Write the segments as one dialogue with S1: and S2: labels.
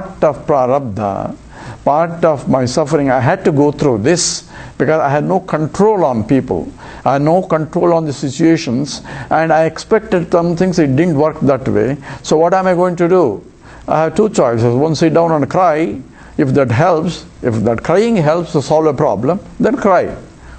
S1: part of prarabdha, part of my suffering. I had to go through this because I had no control on people. I had no control on the situations, and I expected some things. It didn't work that way. So what am I going to do? I have two choices. One, sit down and cry. If that helps, if that crying helps to solve a problem, then cry.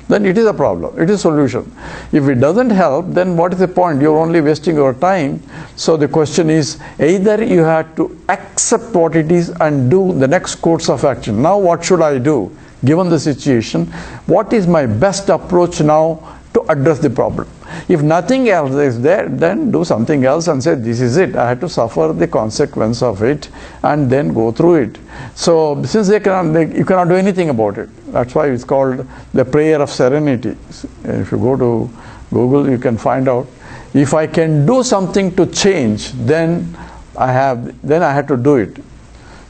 S1: Then it is a problem, it is a solution. If it doesn't help, then what is the point? You're only wasting your time. So the question is, either you have to accept what it is and do the next course of action. Now what should I do? Given the situation, what is my best approach now to address the problem? If nothing else is there, then do something else and say, this is it. I have to suffer the consequence of it and then go through it. So since you cannot do anything about it. That's why it's called the prayer of serenity. If you go to Google, you can find out. If I can do something to change, then I have to do it.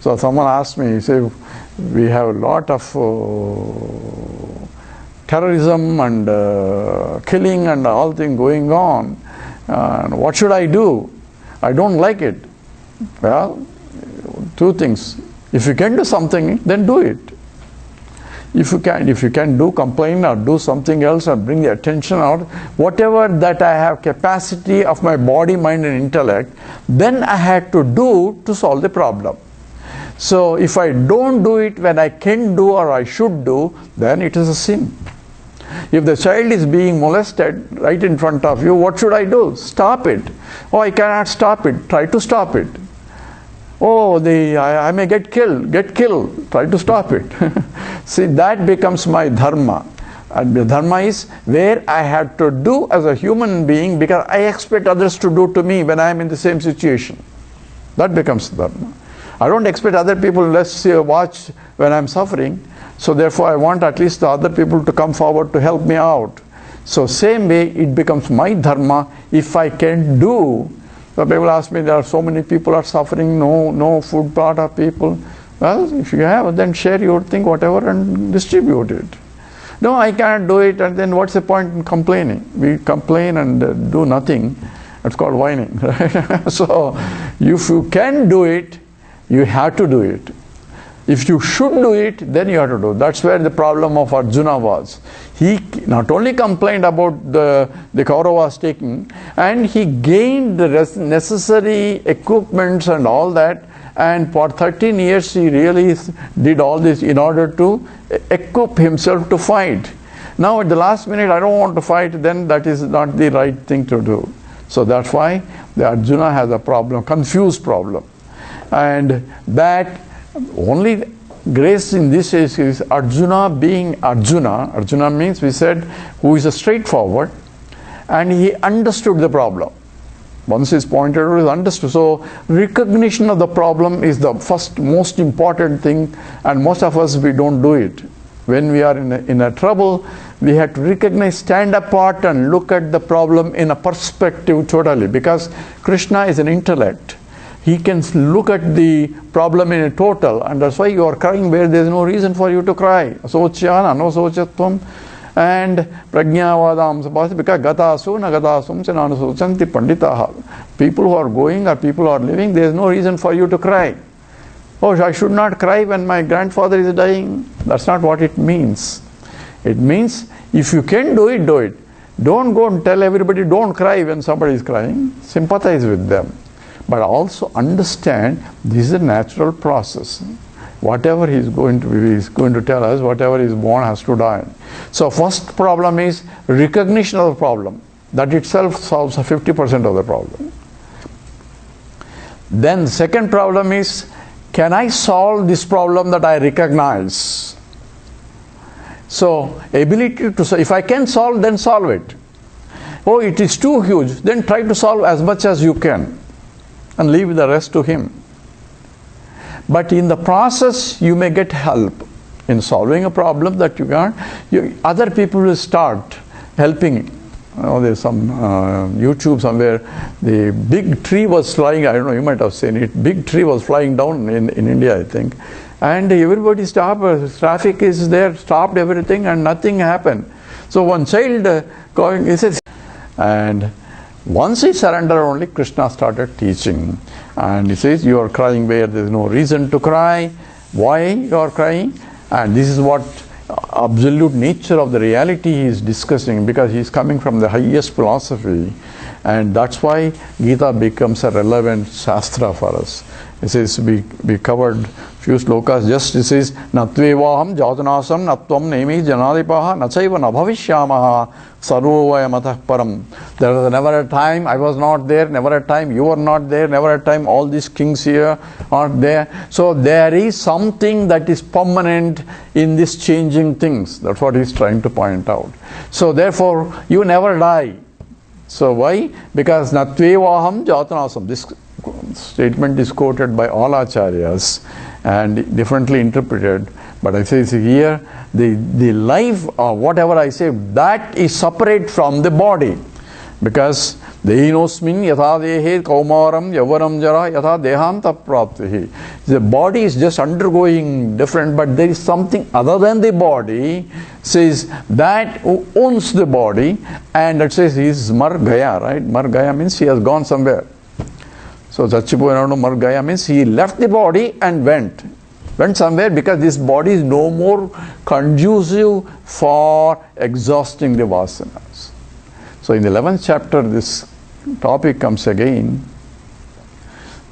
S1: So someone asked me, say, we have a lot of terrorism and killing and all things going on. What should I do? I don't like it. Well, two things. If you can do something, then do it. If you can do complain or do something else or bring the attention out, whatever that I have capacity of my body, mind and intellect, then I had to do to solve the problem. So if I don't do it when I can do or I should do, then it is a sin. If the child is being molested right in front of you, what should I do? Stop it. Oh, I cannot stop it. Try to stop it. Oh, I may get killed. Get killed. Try to stop it. See, that becomes my dharma. And the dharma is where I have to do as a human being because I expect others to do to me when I am in the same situation. That becomes dharma. I don't expect other people, let's watch when I'm suffering. So therefore I want at least the other people to come forward to help me out. So same way it becomes my dharma if I can do. So people ask me, there are so many people are suffering, no food part of people. Well, if you have, then share your thing, whatever, and distribute it. No, I can't do it, and then what's the point in complaining? We complain and do nothing. It's called whining, right? So if you can do it, you have to do it. If you should do it, then you have to do. That's where the problem of Arjuna was. He not only complained about the Kauravas taking, and he gained the necessary equipments and all that, and for 13 years he really did all this in order to equip himself to fight. Now at the last minute, I don't want to fight, then that is not the right thing to do. So that's why the Arjuna has a problem, confused problem. And that only grace in this is Arjuna being Arjuna. Arjuna means, we said, who is a straightforward, and he understood the problem. Once it's pointed out, is understood. So recognition of the problem is the first most important thing, and most of us, we don't do it. When we are in a trouble, we have to recognize, stand apart and look at the problem in a perspective totally, because Krishna is an intellect. He can look at the problem in a total, and that's why you are crying where there is no reason for you to cry. Asochyan, anosochatvam, and prajnavadam sapasi, because gatasu nagadasum senanusochanti panditaha. People who are going or people who are living, there is no reason for you to cry. Oh, I should not cry when my grandfather is dying. That's not what it means. It means if you can do it, do it. Don't go and tell everybody don't cry when somebody is crying. Sympathize with them. But also understand this is a natural process. Whatever he is going to tell us, whatever is born has to die. So first problem is recognition of the problem. That itself solves 50% of the problem. Then the second problem is, can I solve this problem that I recognize? So ability to solve, if I can solve, then solve it. Oh, it is too huge, then try to solve as much as you can and leave the rest to him. But in the process, you may get help in solving a problem that you can't. Other people will start helping. There's some YouTube somewhere, the big tree was flying, I don't know, you might have seen it, big tree was flying down in India, I think. And everybody stopped, traffic is there, stopped everything, and nothing happened. So one child going, he says, and Once he surrendered only, Krishna started teaching. And he says, you are crying where there is no reason to cry. Why you are crying? And this is what absolute nature of the reality he is discussing, because he is coming from the highest philosophy. And that's why Gita becomes a relevant shastra for us. It says, we covered few slokas, just it says, Natvevaham jatanasam natvam nemi janadipaha nachaiva nabhavishyamaha sarvovayam param. There was never a time I was not there, never a time you were not there, never a time all these kings here aren't there. So there is something that is permanent in these changing things. That's what he's trying to point out. So therefore, you never die. So why? Because Natvevaham jatanasam. This statement is quoted by all acharyas and differently interpreted. But I say here, the life or whatever I say, that is separate from the body. Because Dehinosmin yatha dehe kaumaram yavaram jara yatha dehanta praptihi. The body is just undergoing different, but there is something other than the body, says that owns the body, and that says he is margaya, right? Margaya means he has gone somewhere. So Chachipoyanadu margaya means he left the body and went somewhere, because this body is no more conducive for exhausting the vasanas. So in the 11th chapter, this topic comes again.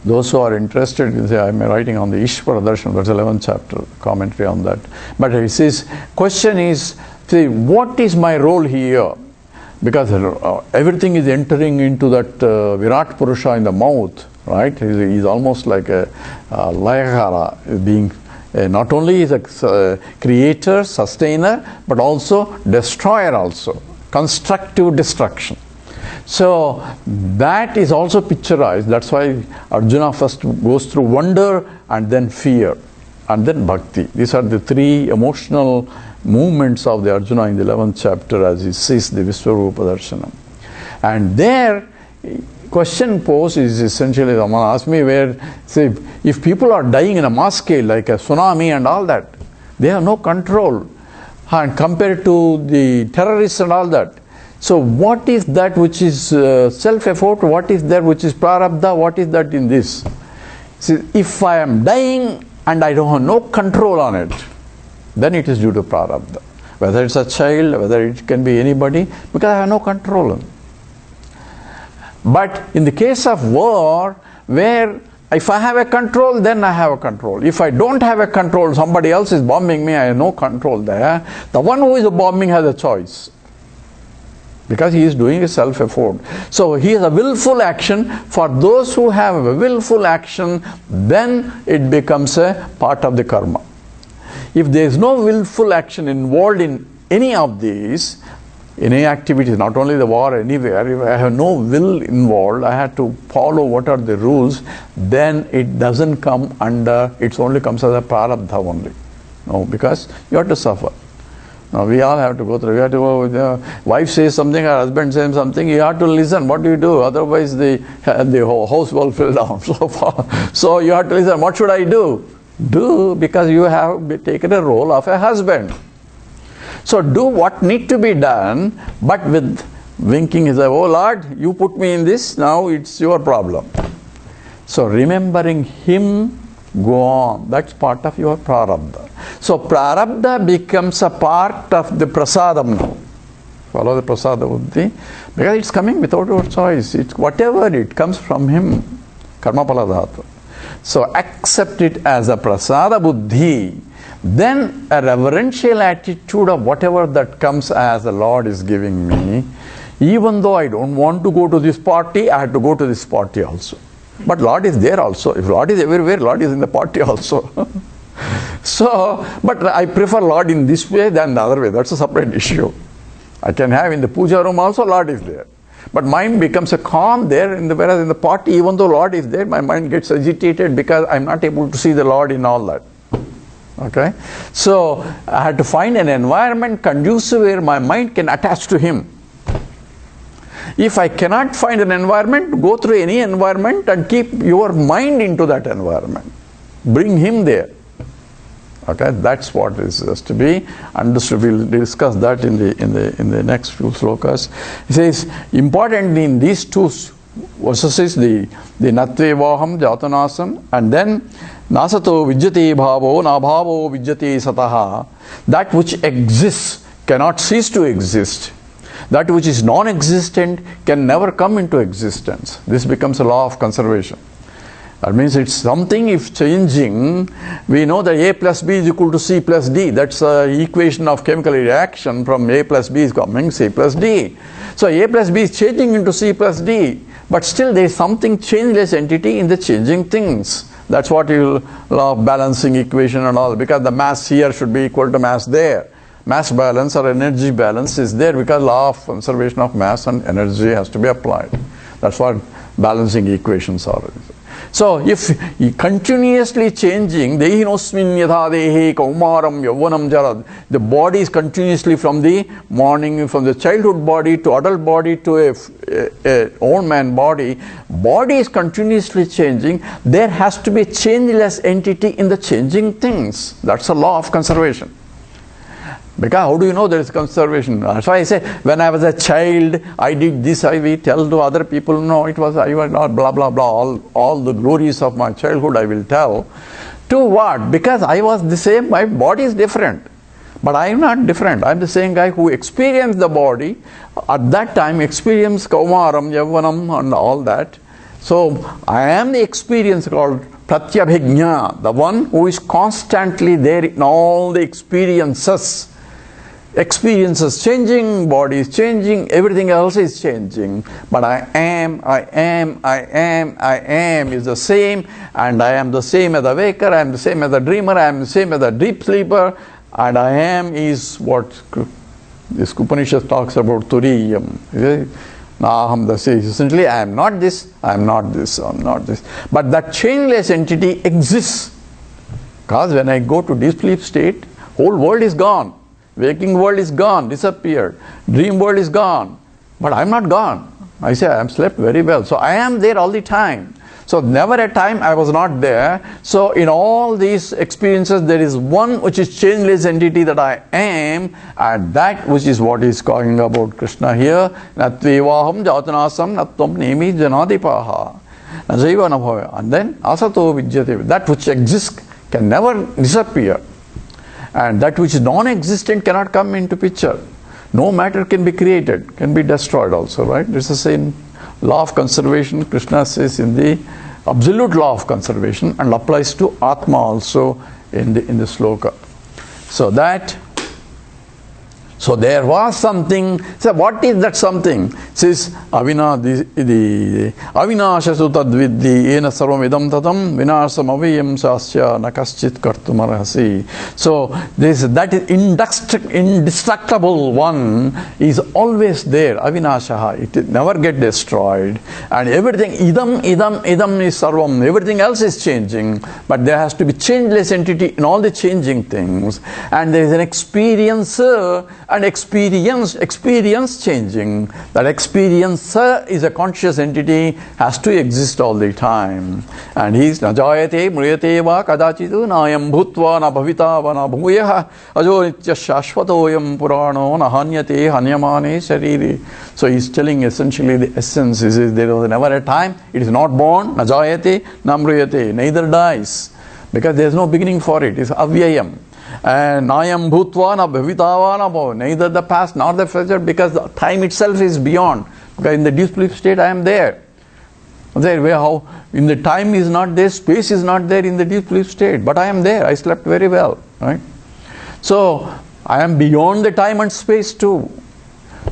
S1: Those who are interested, I'm writing on the Ishvara Darshan, that's the 11th chapter, commentary on that. But he says, question is, see, what is my role here? Because everything is entering into that Virat Purusha in the mouth, right? He's almost like a Layakara, being not only is a creator, sustainer, but also destroyer also. Constructive destruction. So that is also picturized. That's why Arjuna first goes through wonder and then fear and then bhakti. These are the three emotional movements of the Arjuna in the 11th chapter as he sees the Vishwarupa Darshanam. And there, question posed is essentially, someone asked me where, say, if people are dying in a mass scale like a tsunami and all that, they have no control. And compared to the terrorists and all that. So what is that which is self-effort? What is that which is prarabdha? What is that in this? See, if I am dying and I don't have no control on it, then it is due to prarabdha. Whether it's a child, whether it can be anybody, because I have no control on it. But in the case of war, where if I have a control, then I have a control. If I don't have a control, somebody else is bombing me, I have no control there. The one who is bombing has a choice, because he is doing a self-effort. So he has a willful action. For those who have a willful action, then it becomes a part of the karma. If there is no willful action involved in any of these, any activities, not only the war, anywhere, if I have no will involved, I have to follow what are the rules, then it doesn't come under, it only comes as a prarabdha only. No, because you have to suffer. Now we all have to go through, we have to go, the wife says something, her husband says something, you have to listen, what do you do? Otherwise the whole house will fill down. So you have to listen, what should I do? Do, because you have taken a role of a husband. So do what need to be done, but with winking is like, oh Lord, you put me in this, now it's your problem. So remembering him, go on. That's part of your prarabdha. So prarabdha becomes a part of the prasadam now. Follow the prasada buddhi, because it's coming without your choice. It's whatever it comes from him. Karma paladhatu. So accept it as a prasada buddhi. Then a reverential attitude of whatever that comes as the Lord is giving me. Even though I don't want to go to this party, I have to go to this party also. But Lord is there also. If Lord is everywhere, Lord is in the party also. So, but I prefer Lord in this way than the other way. That's a separate issue. I can have in the puja room also, Lord is there. But mind becomes a calm there, whereas in the party, even though Lord is there, my mind gets agitated because I'm not able to see the Lord in all that. Okay, so I had to find an environment conducive where my mind can attach to him. If I cannot find an environment, go through any environment and keep your mind into that environment. Bring him there. Okay, that's what is to be understood. We'll discuss that in the next few slokas. He says, important in these two verses is the natvevaham jatanasam, and then nasato vidyate bhavo nabhavo vidyate sataha. That which exists cannot cease to exist. That which is non-existent can never come into existence. This becomes a law of conservation. That means it's something, if changing, we know that A plus B is equal to C plus D. That's the equation of chemical reaction. From A plus B is coming C plus D. So A plus B is changing into C plus D. But still there is something changeless entity in the changing things. That's what you law of balancing equation and all. Because the mass here should be equal to mass there. Mass balance or energy balance is there because law of conservation of mass and energy has to be applied. That's what balancing equations are. So if continuously changing, dehinosmin yatha dehe kaumaram yavvanam jarad, the body is continuously from the morning, from the childhood body to adult body to a old man body, body is continuously changing. There has to be a changeless entity in the changing things. That's a law of conservation. Because how do you know there is conservation? That's why I say, when I was a child, I did this, I will tell to other people, no, it was, I was not, blah, blah, blah, all the glories of my childhood I will tell. To what? Because I was the same, my body is different. But I am not different. I am the same guy who experienced the body, at that time experienced kaumaram, yavvanam and all that. So I am the experience called pratyabhijna, the one who is constantly there in all the experiences. Experiences changing, body is changing, everything else is changing. But I am is the same, and I am the same as the waker, I am the same as the dreamer, I am the same as the deep sleeper, and I am is what this Upanishad talks about Turiyam. Naham dasi. Essentially, I am not this, I am not this, I am not this. But that changeless entity exists. Because when I go to deep sleep state, whole world is gone. Waking world is gone, disappeared. Dream world is gone. But I am not gone. I say I am slept very well. So I am there all the time. So never a time I was not there. So in all these experiences there is one which is changeless entity that I am, and that which is what is talking about Krishna here. Natvevaham jatanasam natvam nemi janadipaha. And then asato vidyate. That which exists can never disappear. And that which is non-existent cannot come into picture. No matter can be created, can be destroyed also, right? This is the same law of conservation Krishna says in the absolute law of conservation, and applies to Atma also in the sloka. So there was something. So what is that something? It says avinashasu tadviddi ena sarvam idam tatam vinasam aviyam sasya nakaschit kartumarhasi. So that is indestructible one is always there. Avinashaha, it never get destroyed. And everything idam is sarvam. Everything else is changing, but there has to be changeless entity in all the changing things. And there is an experiencer. And experience changing. That experiencer is a conscious entity, has to exist all the time. And he is najayate mriyate va kadachitu nayam bhutva na bhavita va na bhuyah ajo nitya shashvatoyam purano na hanyate hanyamane shariri. So he is telling essentially the essence is there was never a time, it is not born, najayate na mriyate, neither dies. Because there is no beginning for it, it is avyayam. And Nayam Bhutva na Bhavitava na Bhav, neither the past nor the future, because the time itself is beyond. Because in the deep sleep state I am there. How in the time is not there, space is not there in the deep sleep state, but I am there. I slept very well, right? So I am beyond the time and space too.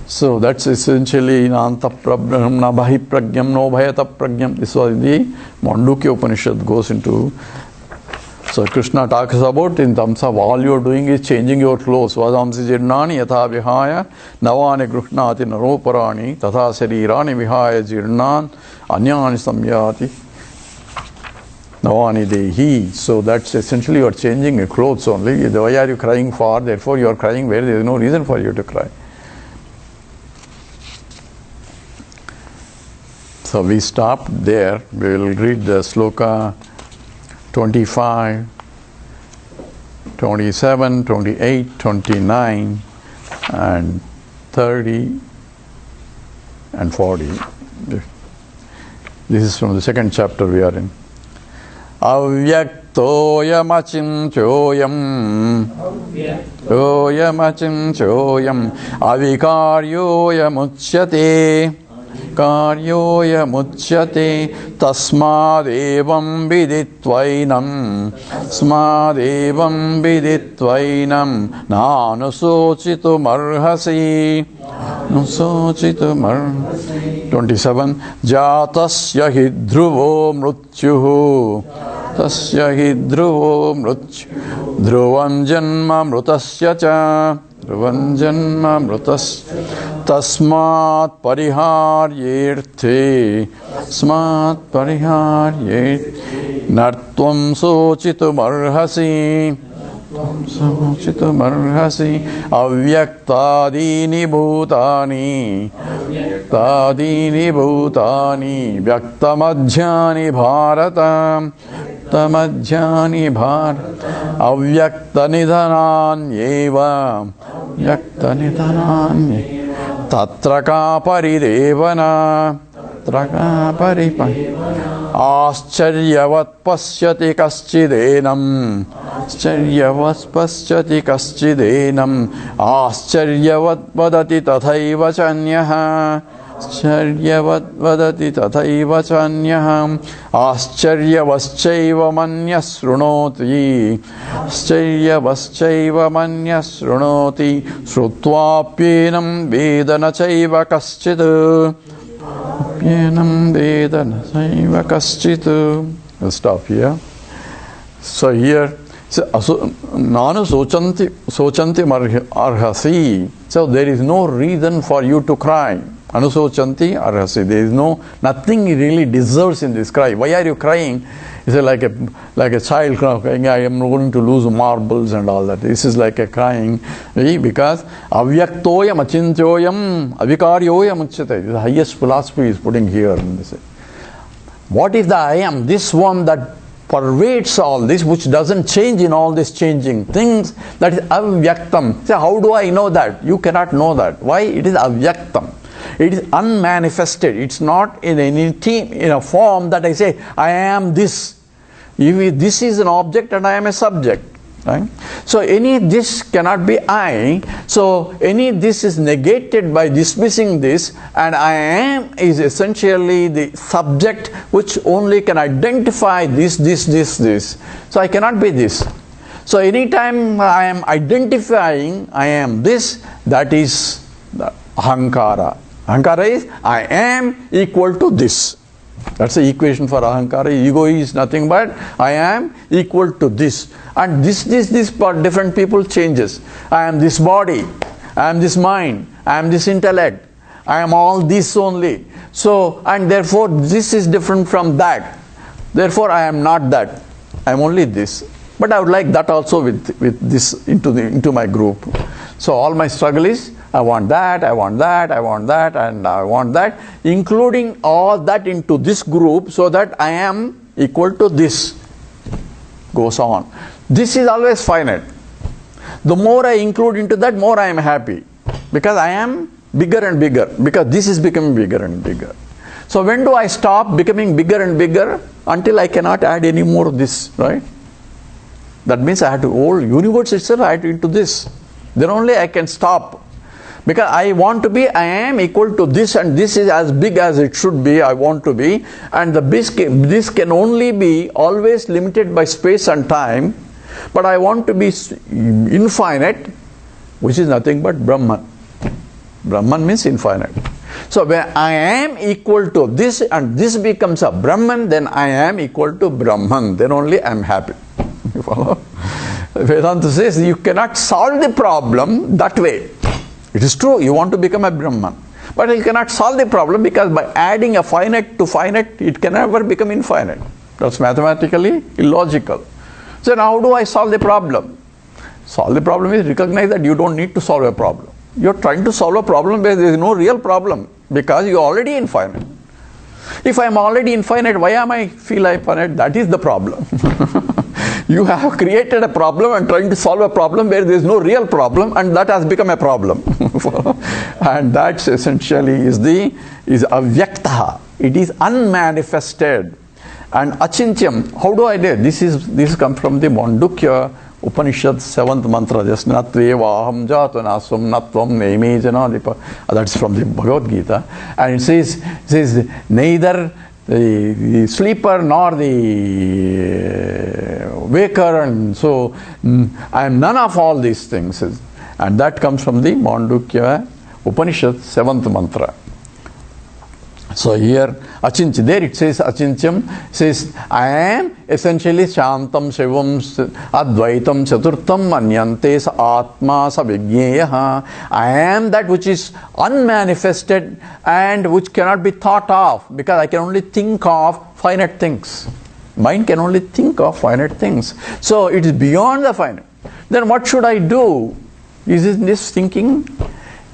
S1: So that's essentially Nanta Prabraham na Bhahi Pragyam no Bhayata Pragyam. This was the Mandukya Upanishad goes into. So Krishna talks about in terms of all you are doing is changing your clothes. Vadamsi jirnani yatha vihaya navani gruhnati naroparani tatha sarirani vihaya jirnan anyani samyati navani dehi. So that's essentially you are changing your clothes only. Why are you crying for? Therefore you are crying where there is no reason for you to cry. So we stopped there. We will read the sloka 25, 27, 28, 29, and 30, and 40. This is from the second chapter we are in. Avyaktoyam achinchoyam avikaryoyam uchyate tasmadevam viditvainam nanusochitum arhasi 27 jatasya hidruvo mrutyuhu dhruvam janma mrutasya cha tasmat pariharyerthe nartvam sochitum arhasi avyaktadini bhutani vyaktamadhyani bharata avyaktanidhananyeva tatra ka paridevana ascharyavat pasyati kaschidenam ascharyavat vadati tathaiva chanyaha ascharyavaschaiva manyas shrunoti shrutvaapyenam vedana chaiva kaschid I'll stop here. So here, nanu sochanti arhasi. So there is no reason for you to cry. Anusochanti arhasi. There is nothing really deserves in this cry. Why are you crying? It's like a child crying, I am going to lose marbles and all that. This is like a crying. Because avyaktoyam achintyoyam avikaryoyam uchyate. The highest philosophy is putting here. What is the I am? This one that pervades all this, which doesn't change in all these changing things, that is avyaktam. So how do I know that? You cannot know that. Why? It is avyaktam. It is unmanifested. It's not in a form that I say, I am this. This is an object and I am a subject. Right? So any this cannot be I. So any this is negated by dismissing this, and I am is essentially the subject which only can identify this. So I cannot be this. So anytime I am identifying I am this, that is the ahankara. Ahankara is I am equal to this. That's the equation for ahankara. Ego is nothing but I am equal to this. And this for different people changes. I am this body, I am this mind, I am this intellect, I am all this only. So, and therefore this is different from that. Therefore I am not that. I am only this. But I would like that also with this into my group. So all my struggle is I want that, I want that, I want that, and I want that, including all that into this group so that I am equal to this. Goes on. This is always finite. The more I include into that, more I am happy. Because I am bigger and bigger. Because this is becoming bigger and bigger. So when do I stop becoming bigger and bigger? Until I cannot add any more of this, right? That means I have to, whole universe itself I have to into this. Then only I can stop. Because I want to be, I am equal to this, and this is as big as it should be, I want to be. And this can only be always limited by space and time. But I want to be infinite, which is nothing but Brahman. Brahman means infinite. So when I am equal to this and this becomes a Brahman, then I am equal to Brahman. Then only I am happy. You follow? Vedanta says you cannot solve the problem that way. It is true, you want to become a Brahman. But you cannot solve the problem because by adding a finite to finite, it can never become infinite. That's mathematically illogical. So now how do I solve the problem? Solve the problem is recognize that you don't need to solve a problem. You're trying to solve a problem where there is no real problem because you're already infinite. If I'm already infinite, why am I feel infinite? That is the problem. You have created a problem and trying to solve a problem where there is no real problem, and that has become a problem. And that's essentially is avyaktaha. It is unmanifested. And achintyam, how do I do? This comes from the Mandukya Upanishad 7th mantra, just natveva aham jato nasvam natvam neme janadipa. That's from the Bhagavad Gita. And it says neither the sleeper nor the waker, and so I am none of all these things. And that comes from the Mandukya Upanishad 7th mantra. So here, achintya, there it says achintyam, says I am essentially shantam shivam advaitam chaturtham manyante sa atma sa vijñeyaha. I am that which is unmanifested and which cannot be thought of, because I can only think of finite things. Mind can only think of finite things. So it is beyond the finite. Then what should I do? Is this thinking?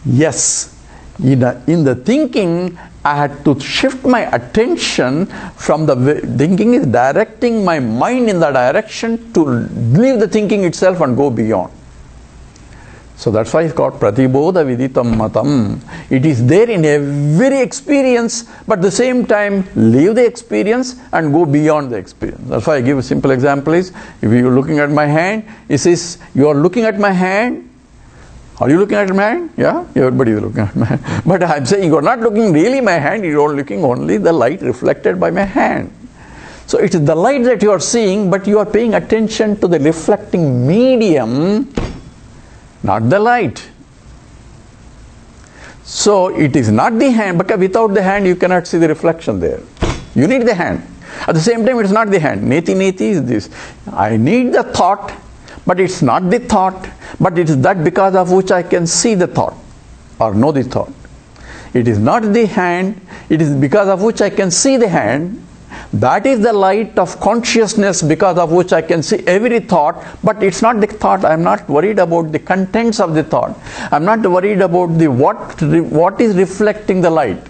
S1: Yes. In the thinking, I had to shift my attention from the thinking is directing my mind in the direction to leave the thinking itself and go beyond. So that's why it's called Pratibodha Viditam Matam. It is there in every experience, but at the same time leave the experience and go beyond the experience. That's why I give a simple example is, if you're looking at my hand, it says you are looking at my hand. Are you looking at my hand? Yeah, everybody is looking at my hand. But I'm saying you are not looking really my hand, you are looking only the light reflected by my hand. So it is the light that you are seeing, but you are paying attention to the reflecting medium, not the light. So it is not the hand, because without the hand you cannot see the reflection there. You need the hand. At the same time, it is not the hand. Neti neti is this. I need the thought, but it's not the thought, but it is that because of which I can see the thought or know the thought. It is not the hand, it is because of which I can see the hand. That is the light of consciousness because of which I can see every thought, but it's not the thought. I'm not worried about the contents of the thought. I'm not worried about the what is reflecting the light,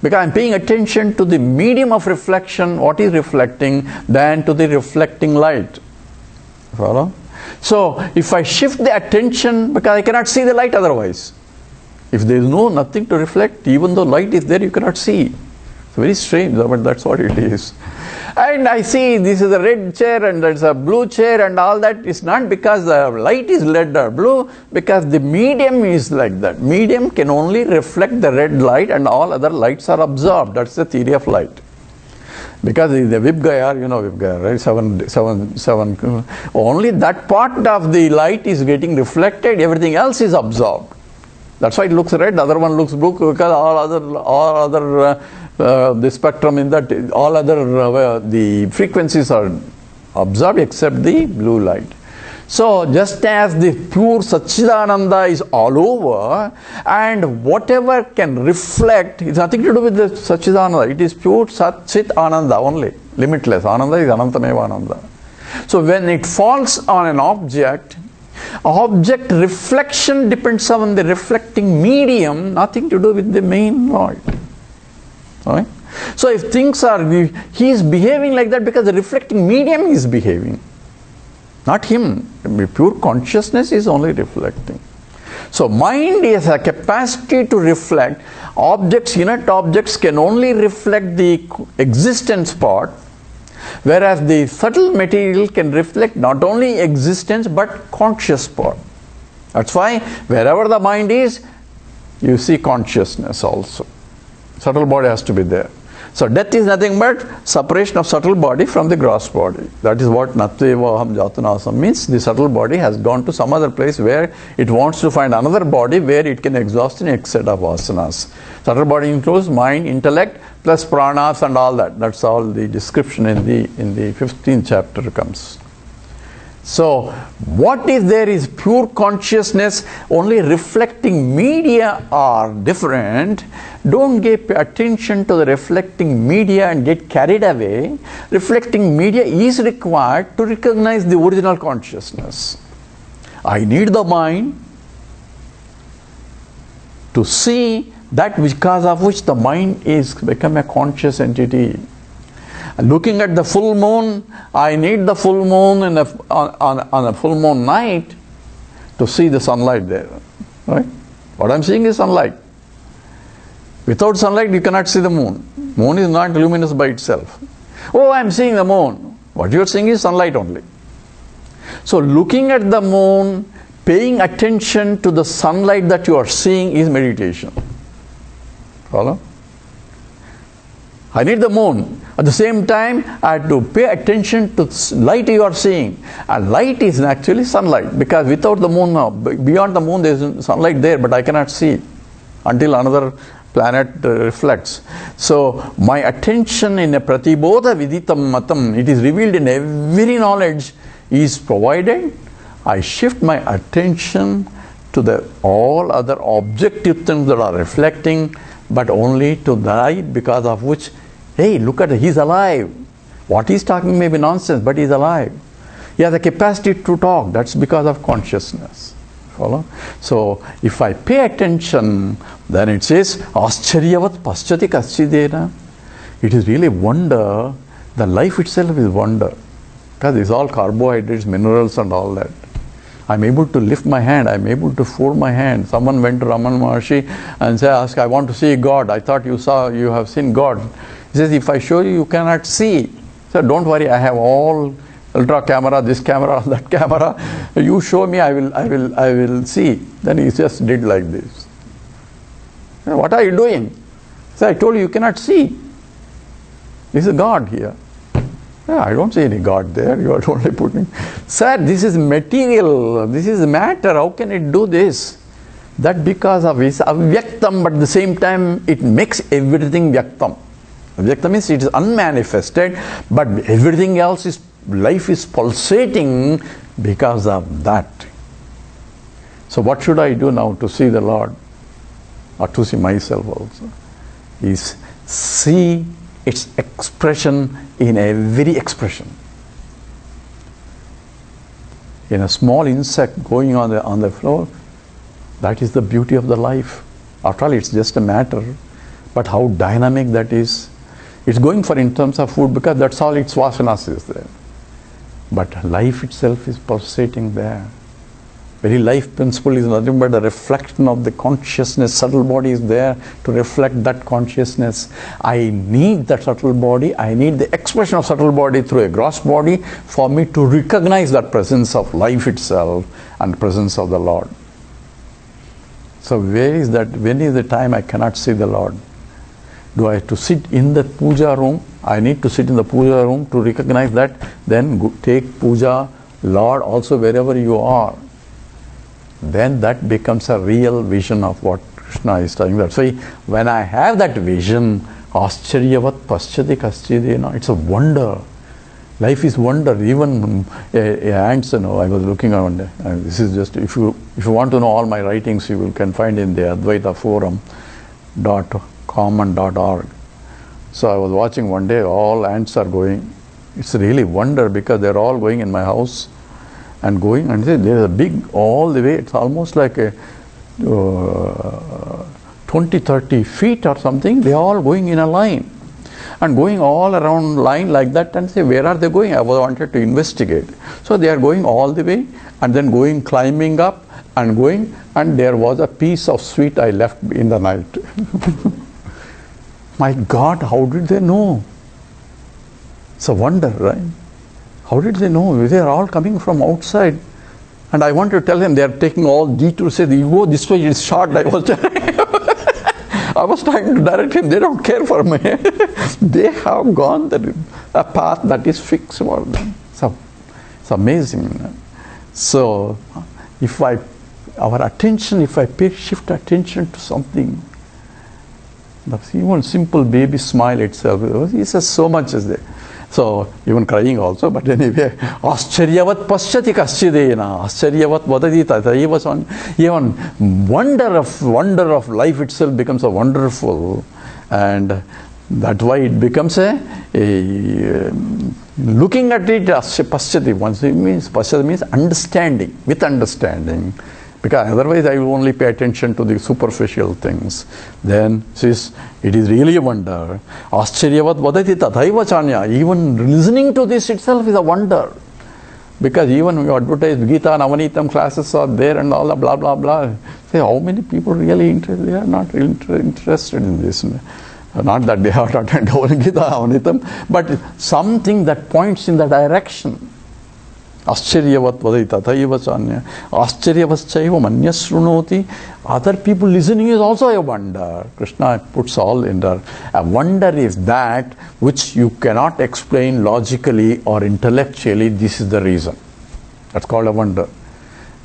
S1: because I'm paying attention to the medium of reflection, what is reflecting, than to the reflecting light. Follow? So if I shift the attention, because I cannot see the light otherwise. If there is nothing to reflect, even though light is there, you cannot see. It's very strange, but that's what it is. And I see this is a red chair and there's a blue chair and all that. It's not because the light is red or blue, because the medium is like that. Medium can only reflect the red light and all other lights are absorbed. That's the theory of light. Because the Vibgaya, you know Vibgaya, right? Seven. Only that part of the light is getting reflected, everything else is absorbed. That's why it looks red, the other one looks blue, because all other the spectrum in that, all other the frequencies are absorbed except the blue light. So just as the pure Satchidananda is all over, and whatever can reflect, it's nothing to do with the Satchidananda, it is pure Sat Chit Ananda only, limitless. Ananda is Anantameva Ananda. So when it falls on an object reflection depends on the reflecting medium, nothing to do with the main light. Right? So if things are, he is behaving like that because the reflecting medium is behaving. Not him. Pure consciousness is only reflecting. So mind has a capacity to reflect. Objects, inert objects can only reflect the existence part, whereas the subtle material can reflect not only existence but conscious part. That's why wherever the mind is, you see consciousness also. Subtle body has to be there. So death is nothing but separation of subtle body from the gross body. That is what Natveva Aham Jatanasam means. The subtle body has gone to some other place where it wants to find another body where it can exhaust in X set of vasanas. Subtle body includes mind, intellect, plus pranas and all that. That's all the description in the 15th chapter comes. So what is there is pure consciousness, only reflecting media are different. Don't give attention to the reflecting media and get carried away. Reflecting media is required to recognize the original consciousness. I need the mind to see that because of which the mind is become a conscious entity. Looking at the full moon, I need the full moon on a full moon night to see the sunlight there. Right? What I'm seeing is sunlight. Without sunlight, you cannot see the moon. Moon is not luminous by itself. Oh, I'm seeing the moon. What you're seeing is sunlight only. So looking at the moon, paying attention to the sunlight that you are seeing is meditation. Follow? I need the moon. At the same time, I have to pay attention to light you are seeing. And light is actually sunlight, because without the moon now, beyond the moon there is sunlight there, but I cannot see until another planet reflects. So my attention in a pratibodha viditam matam, it is revealed in every knowledge, is provided. I shift my attention to the all other objective things that are reflecting, but only to the light, because of which, hey, look at it, he's alive. What he's talking may be nonsense, but he's alive. He has the capacity to talk. That's because of consciousness. Follow? So if I pay attention, then it says Acharyavat paschati kaschidena. It is really wonder. The life itself is wonder, because it's all carbohydrates, minerals and all that. I'm able to lift my hand, I'm able to fold my hand. Someone went to Ramana Maharshi and asked, I want to see God. I thought you have seen God. He says, if I show you, you cannot see. So don't worry, I have all ultra camera, this camera, that camera. You show me, I will see. Then he just did like this. What are you doing? So I told you, you cannot see. This is God here. Yeah, I don't see any God there. You are only putting. Sir, this is material. This is matter. How can it do this? That because of his avyaktam, but at the same time it makes everything vyaktam. Avyaktam means it is unmanifested, but everything else is, life is pulsating because of that. So what should I do now to see the Lord, or to see myself also? Is see its expression in every expression. In a small insect going on the floor, that is the beauty of the life. After all, it's just a matter, but how dynamic that is. It's going for in terms of food, because that's all its vasanas is there. But life itself is pulsating there. Very life principle is nothing but the reflection of the consciousness. Subtle body is there to reflect that consciousness. I need that subtle body. I need the expression of subtle body through a gross body for me to recognize that presence of life itself and presence of the Lord. So where is that? When is the time I cannot see the Lord? Do I have to sit in the puja room? I need to sit in the puja room to recognize that. Then take puja, Lord, also wherever you are. Then that becomes a real vision of what Krishna is telling. That. So when I have that vision, Acharyavat paschati kaschidena, it's a wonder. Life is wonder. Even ants, I was looking around. This is just, if you want to know all my writings, you can find in the Advaita forum.com and .org. So I was watching one day, all ants are going. It's really wonder, because they're all going in my house and going, and there's a big, all the way, it's almost like a 20-30 feet or something. They're all going in a line and going all around line like that, and say, where are they going? I wanted to investigate. So they are going all the way and then going, climbing up and going, and there was a piece of sweet I left in the night. My God, how did they know? It's a wonder, right? How did they know? They are all coming from outside. And I want to tell them, they are taking all detours. Say, you go this way, it's short. I was trying to direct him. They don't care for me. They have gone a path that is fixed for them. So it's amazing. So if I shift attention to something, even simple baby smile itself, he says so much is there. So even crying also, but anyway, Acharyavat paschati kaschidena, Acharyavat vadati tataiva. Even wonder of life itself becomes a wonderful, and that's why it becomes a looking at it as paschati. Once it means paschati means understanding, with understanding, Because otherwise I will only pay attention to the superficial things. Then says, it is really a wonder. Ascharyavat vadati tathaiva chanya. Even listening to this itself is a wonder. Because even when you advertise Gita, Navaneetam classes are there and all the blah blah blah. Say, how many people really interested? They are not really interested in this. Not that they have to attend Gita, Navaneetam, but something that points in the direction. Ascharyavat vadati tathaiva chanya. Ascharyavaschaiva manyasrunoti. Other people listening is also a wonder. Krishna puts all in there. A wonder is that which you cannot explain logically or intellectually. This is the reason. That's called a wonder.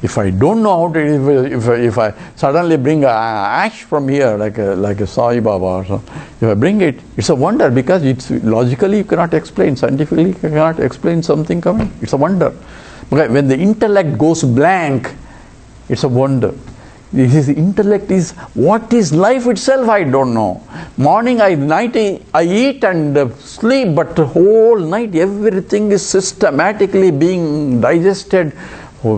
S1: If I don't know how to, if I suddenly bring a ash from here, like a Sai Baba or something, if I bring it, it's a wonder because it's logically you cannot explain, scientifically you cannot explain something coming. It's a wonder. But when the intellect goes blank, it's a wonder. This intellect is what is life itself. I don't know. Morning, night, I eat and sleep, but the whole night everything is systematically being digested.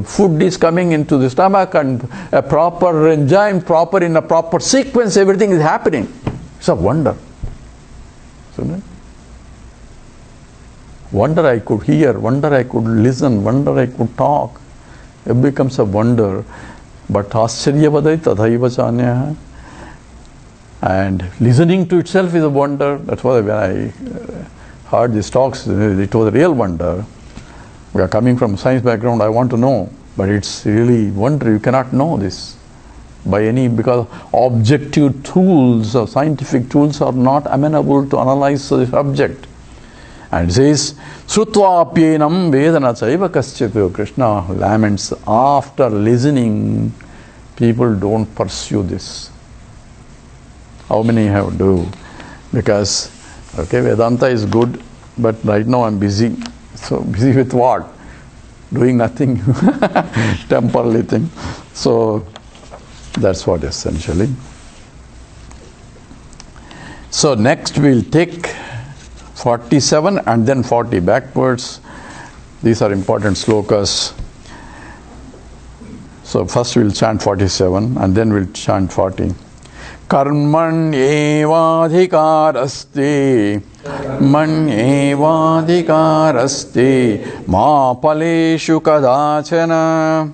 S1: Food is coming into the stomach and a proper enzyme, proper in a proper sequence, everything is happening. It's a wonder. Isn't it? Wonder I could hear, wonder I could listen, wonder I could talk. It becomes a wonder. But Ascharya vadati tathaiva chanya. And listening to itself is a wonder. That's why when I heard these talks, it was a real wonder. We are coming from a science background, I want to know, but it's really wonder. You cannot know this by any, because objective tools or scientific tools are not amenable to analyze the subject. And it says, Srutvapyenam vedana chaiva kaschit. Krishna laments, after listening, people don't pursue this. How many have do? Because, okay, Vedanta is good, but right now I'm busy. So busy with what? Doing nothing, temporary thing. So that's what essentially. So next we'll take 47 and then 40 backwards. These are important slokas. So first we'll chant 47 and then we'll chant 40. Karmanyevadhikaraste Manyevadhikaraste Ma paleshu kadachana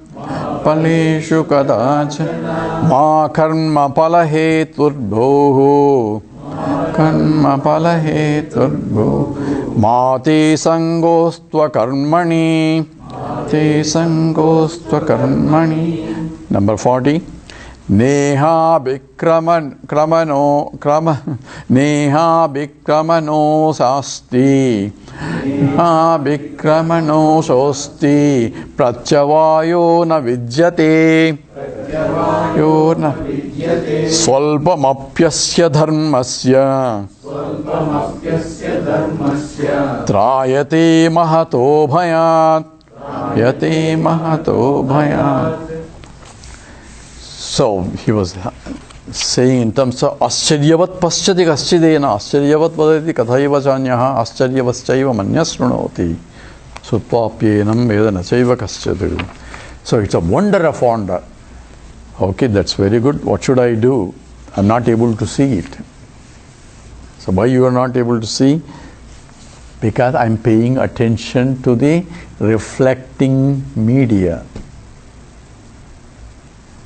S1: Paleshu kadachana Ma karma palaheturbhoho Karma palaheturbhoho Ma te sangostva karmani Te sangostva karmani. Number 40. Neha bikramano sasti Neha bikramano sosti Pratyavayo na vidyate Swalpamapyasya dharmasya Trayate mahato bhayat Yate mahato bhayat. So he was saying in terms of Ascharyavat paschati kaschidena Ascharyavat vadati kathaiva chanyaha Ascharyavaschaiva manyasrunoti Sutpapyenam vedana chaiva kaschati. So it's a wonder of wonder. Okay, that's very good. What should I do? I'm not able to see it. So why you are not able to see? Because I'm paying attention to the reflecting media.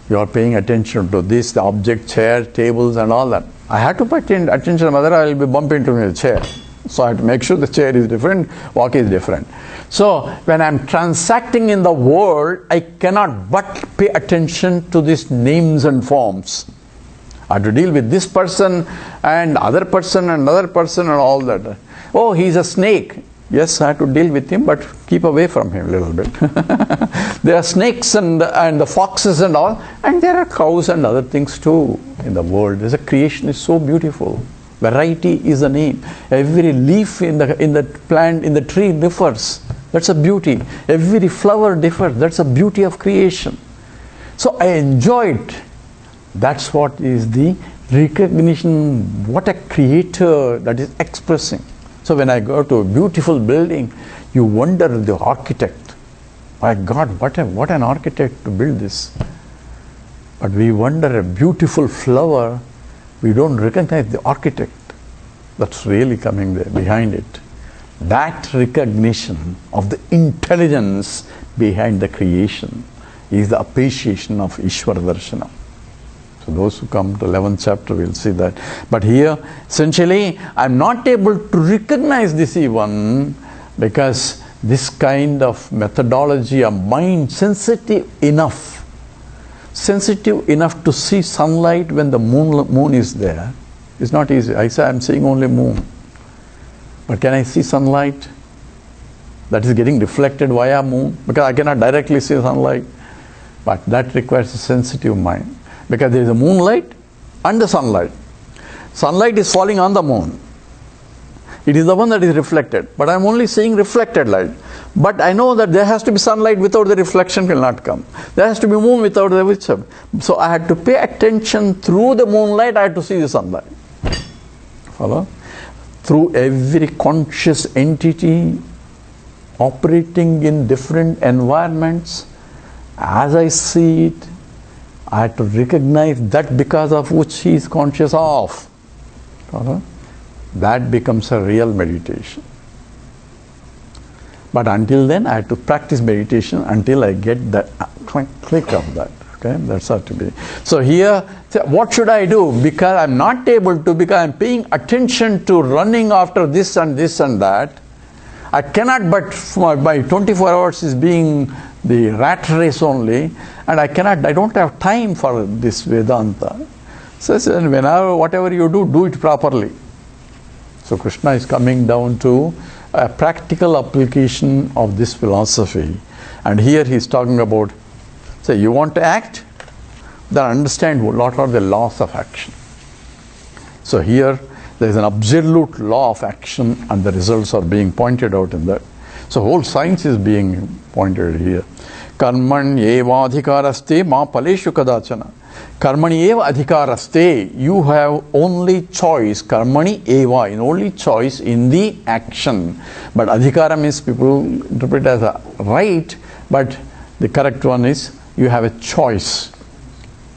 S1: You are paying attention to this, the object, chair, tables and all that. I have to pay attention, otherwise I will be bumping into the chair. So I have to make sure the chair is different, walk is different. So when I am transacting in the world, I cannot but pay attention to these names and forms. I have to deal with this person and other person and another person and all that. Oh, he's a snake. Yes, I have to deal with him, but keep away from him a little bit. There are snakes and the foxes and all, and there are cows and other things too in the world. There's a creation is so beautiful. Variety is the name. Every leaf in the plant, in the tree differs. That's a beauty. Every flower differs. That's a beauty of creation. So I enjoy it. That's what is the recognition, what a creator that is expressing. So when I go to a beautiful building, you wonder the architect. My God, what an architect to build this. But we wonder, a beautiful flower, we don't recognize the architect that's really coming there behind it. That recognition of the intelligence behind the creation is the appreciation of Ishvara Darshana. So those who come to 11th chapter will see that. But here, essentially, I'm not able to recognize this even because this kind of methodology of mind sensitive enough to see sunlight when the moon is there is not easy. I say I'm seeing only moon. But can I see sunlight that is getting reflected via moon? Because I cannot directly see sunlight. But that requires a sensitive mind. Because there is a moonlight and the sunlight. Sunlight is falling on the moon. It is the one that is reflected. But I am only seeing reflected light. But I know that there has to be sunlight, without the reflection will not come. There has to be moon without the which. So I had to pay attention through the moonlight, I had to see the sunlight. Follow? Through every conscious entity operating in different environments, as I see it, I have to recognize that because of which he is conscious of. Follow? That becomes a real meditation. But until then, I have to practice meditation until I get that click of that. Okay, that's how to be. So here, what should I do? Because I'm not able to, because I'm paying attention to running after this and that. I cannot, but my 24 hours is being the rat race only, and I don't have time for this Vedanta. So whenever, whatever you do it properly. So Krishna is coming down to a practical application of this philosophy. And here he is talking about, say, you want to act? Then understand what are the laws of action. So here there is an absolute law of action and the results are being pointed out in that. So whole science is being pointed here. Karman eva adhikaraste ma paleshu kadachana. Karmani eva adhikaraste. You have only choice. Karmani eva, in only choice in the action. But adhikara means people interpret as a right, but the correct one is you have a choice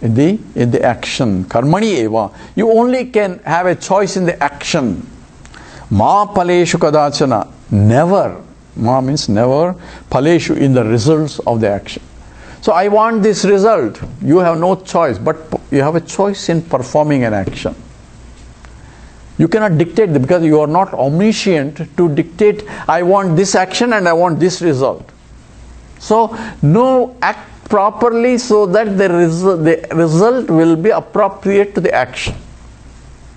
S1: in the action. Karmani eva. You only can have a choice in the action. Ma paleshu kadachana. Never. Ma means never. Paleshu, in the results of the action. So I want this result. You have no choice, but you have a choice in performing an action. You cannot dictate because you are not omniscient to dictate, I want this action and I want this result. So no, act properly so that the result will be appropriate to the action.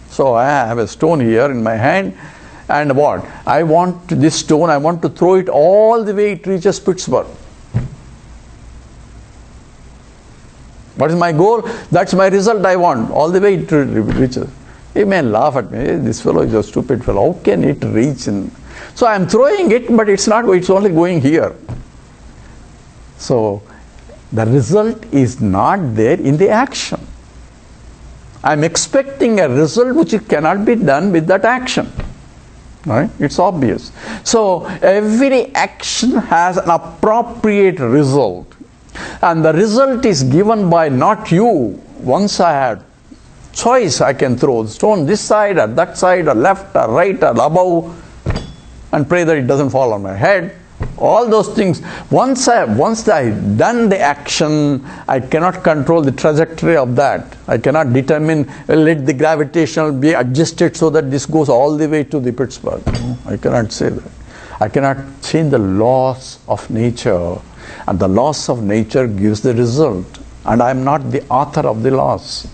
S1: So I have a stone here in my hand, and what? I want this stone, I want to throw it all the way it reaches Pittsburgh. What is my goal? That's my result I want. All the way it reaches. You may laugh at me. Hey, this fellow is a stupid fellow. How can it reach in? So I am throwing it, but it's not. It's only going here. So the result is not there in the action. I am expecting a result which cannot be done with that action. Right? It's obvious. So every action has an appropriate result. And the result is given by not you. Once I had choice, I can throw the stone this side or that side or left or right or above and pray that it doesn't fall on my head. All those things. Once I done the action, I cannot control the trajectory of that. I cannot determine, let the gravitational be adjusted so that this goes all the way to the Pittsburgh. No, I cannot say that. I cannot change the laws of nature. And the laws of nature gives the result. And I am not the author of the laws.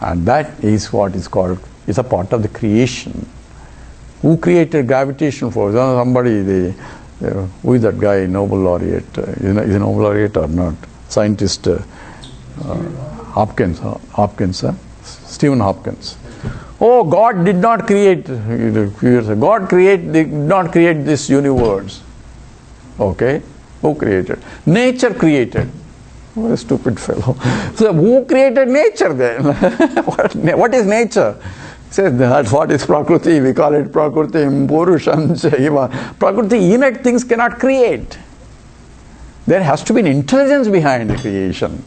S1: And that is what is called, is a part of the creation. Who created gravitational force? Somebody, who is that guy, Nobel laureate? Is a Nobel laureate or not? Scientist Hopkins, Stephen Hopkins. Oh, God did not create, God did not create this universe. Okay, who created? Nature created. What a stupid fellow. So who created nature then? What is nature? Says that's what is Prakriti. We call it Prakriti, Purusham Chaiva. Prakriti, inert things cannot create. There has to be an intelligence behind the creation.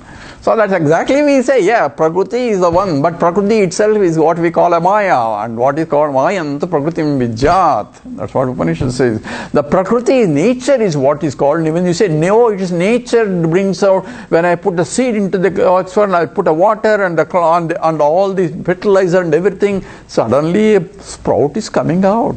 S1: So that's exactly we say, yeah, Prakriti is the one, but Prakriti itself is what we call a Maya, and what is called Mayant Prakriti Vijjat. That's what Upanishad says. The Prakriti, nature is what is called, when you say, no, it is nature brings out, when I put a seed into the soil, I put a water and all the fertilizer and everything, suddenly a sprout is coming out.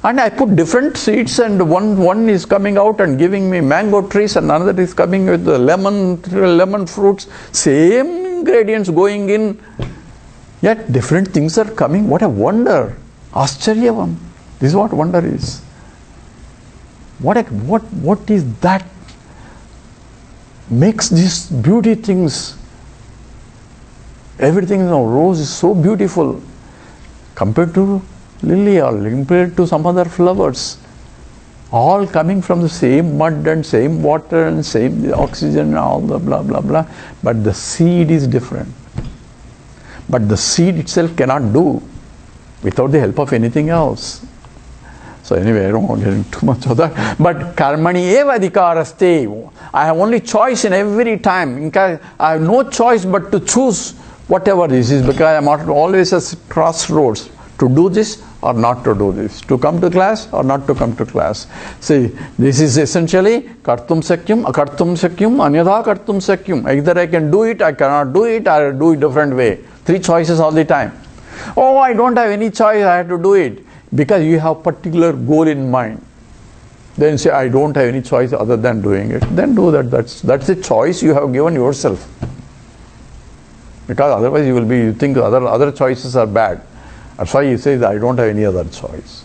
S1: And I put different seeds, and one is coming out and giving me mango trees, and another is coming with the lemon fruits. Same ingredients going in, yet different things are coming. What a wonder! Ascharyavam. This is what wonder is. What is that makes these beauty things? Everything in a rose is so beautiful compared to lily or compared to some other flowers, all coming from the same mud and same water and same oxygen and all the blah blah blah, but the seed is different. But the seed itself cannot do without the help of anything else. So anyway, I don't want to get into too much of that. But karmani eva adhikaraste. I have only choice in every time. I have no choice but to choose whatever this is, because I am always at crossroads. To do this or not to do this, to come to class or not to come to class. See, this is essentially kartum sakyam, akartum sakyam, anyadha kartum sakyam. Either I can do it, I cannot do it, I will do it different way. 3 choices all the time. Oh, I don't have any choice, I have to do it. Because you have particular goal in mind. Then say, I don't have any choice other than doing it. Then do that. That's the choice you have given yourself. Because otherwise you think other choices are bad. That's why he says, I don't have any other choice.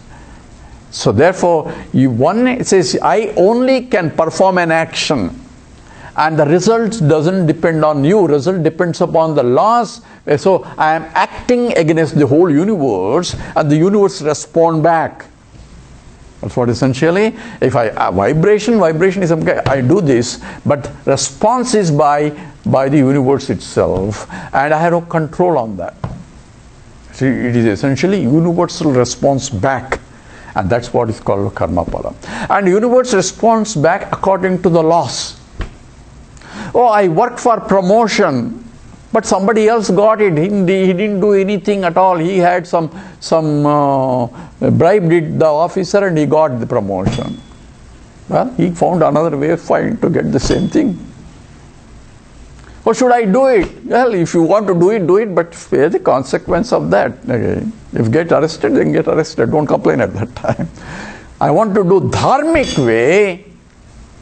S1: So therefore, one says, I only can perform an action, and the result doesn't depend on you. Result depends upon the laws. So I am acting against the whole universe, and the universe respond back. That's what essentially, if vibration is okay, I do this, but response is by the universe itself, and I have no control on that. See, it is essentially universal response back, and that's what is called karma pala. And universe responds back according to the laws. Oh, I worked for promotion, but somebody else got it. He didn't do anything at all. He had some bribe the officer, and he got the promotion. Well, he found another way fine to get the same thing. Or should I do it? Well, if you want to do it, but bear the consequence of that. Okay. If you get arrested, then get arrested. Don't complain at that time. I want to do dharmic way.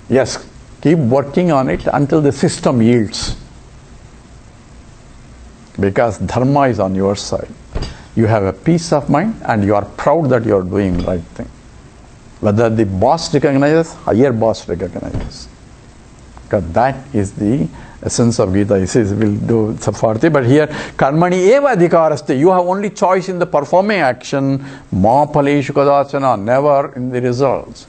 S1: Yes, keep working on it until the system yields. Because dharma is on your side. You have a peace of mind, and you are proud that you are doing the right thing. Whether the boss recognizes, higher boss recognizes. Because that is the essence of Gita. He says, we'll do Safarthi, but here, karmani eva adhikaraste. You have only choice in the performing action, ma phaleshu kadachana, never in the results.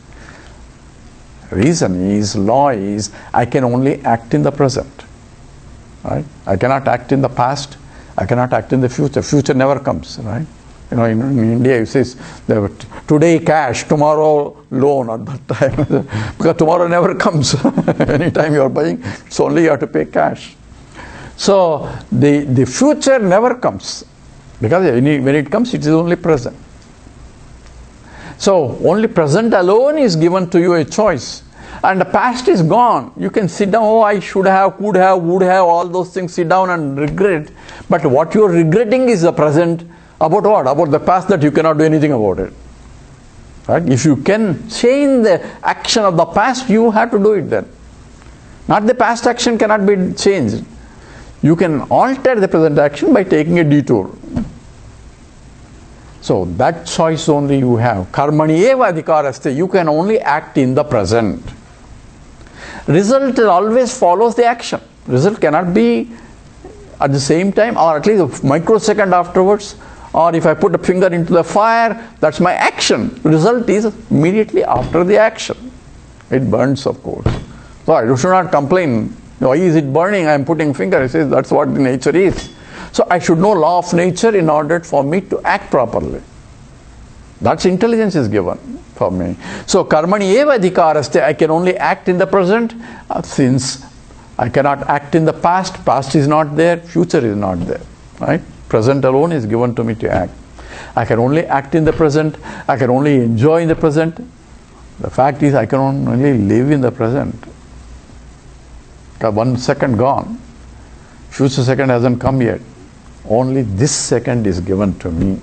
S1: Reason is, law is, I can only act in the present. Right? I cannot act in the past, I cannot act in the future. Future never comes, right? You know, in India, it says, today cash, tomorrow loan at that time. Because tomorrow never comes. Anytime you are buying, it's only you have to pay cash. So, the future never comes. Because when it comes, it is only present. So, only present alone is given to you a choice. And the past is gone. You can sit down, oh, I should have, could have, would have, all those things, sit down and regret. But what you are regretting is the present. About what? About the past that you cannot do anything about it. Right? If you can change the action of the past, you have to do it then. Not the past action cannot be changed. You can alter the present action by taking a detour. So that choice only you have. Karmani eva adhikaraste. You can only act in the present. Result always follows the action. Result cannot be at the same time, or at least a microsecond afterwards. Or if I put a finger into the fire, that's my action. Result is immediately after the action. It burns, of course. So I should not complain. Why is it burning? I am putting finger. It says that's what the nature is. So I should know law of nature in order for me to act properly. That's intelligence is given for me. So karmani eva adhikaraste. I can only act in the present since I cannot act in the past. Past is not there. Future is not there. Right? Present alone is given to me to act. I can only act in the present. I can only enjoy in the present. The fact is, I can only live in the present. 1 second gone. Future second hasn't come yet. Only this second is given to me.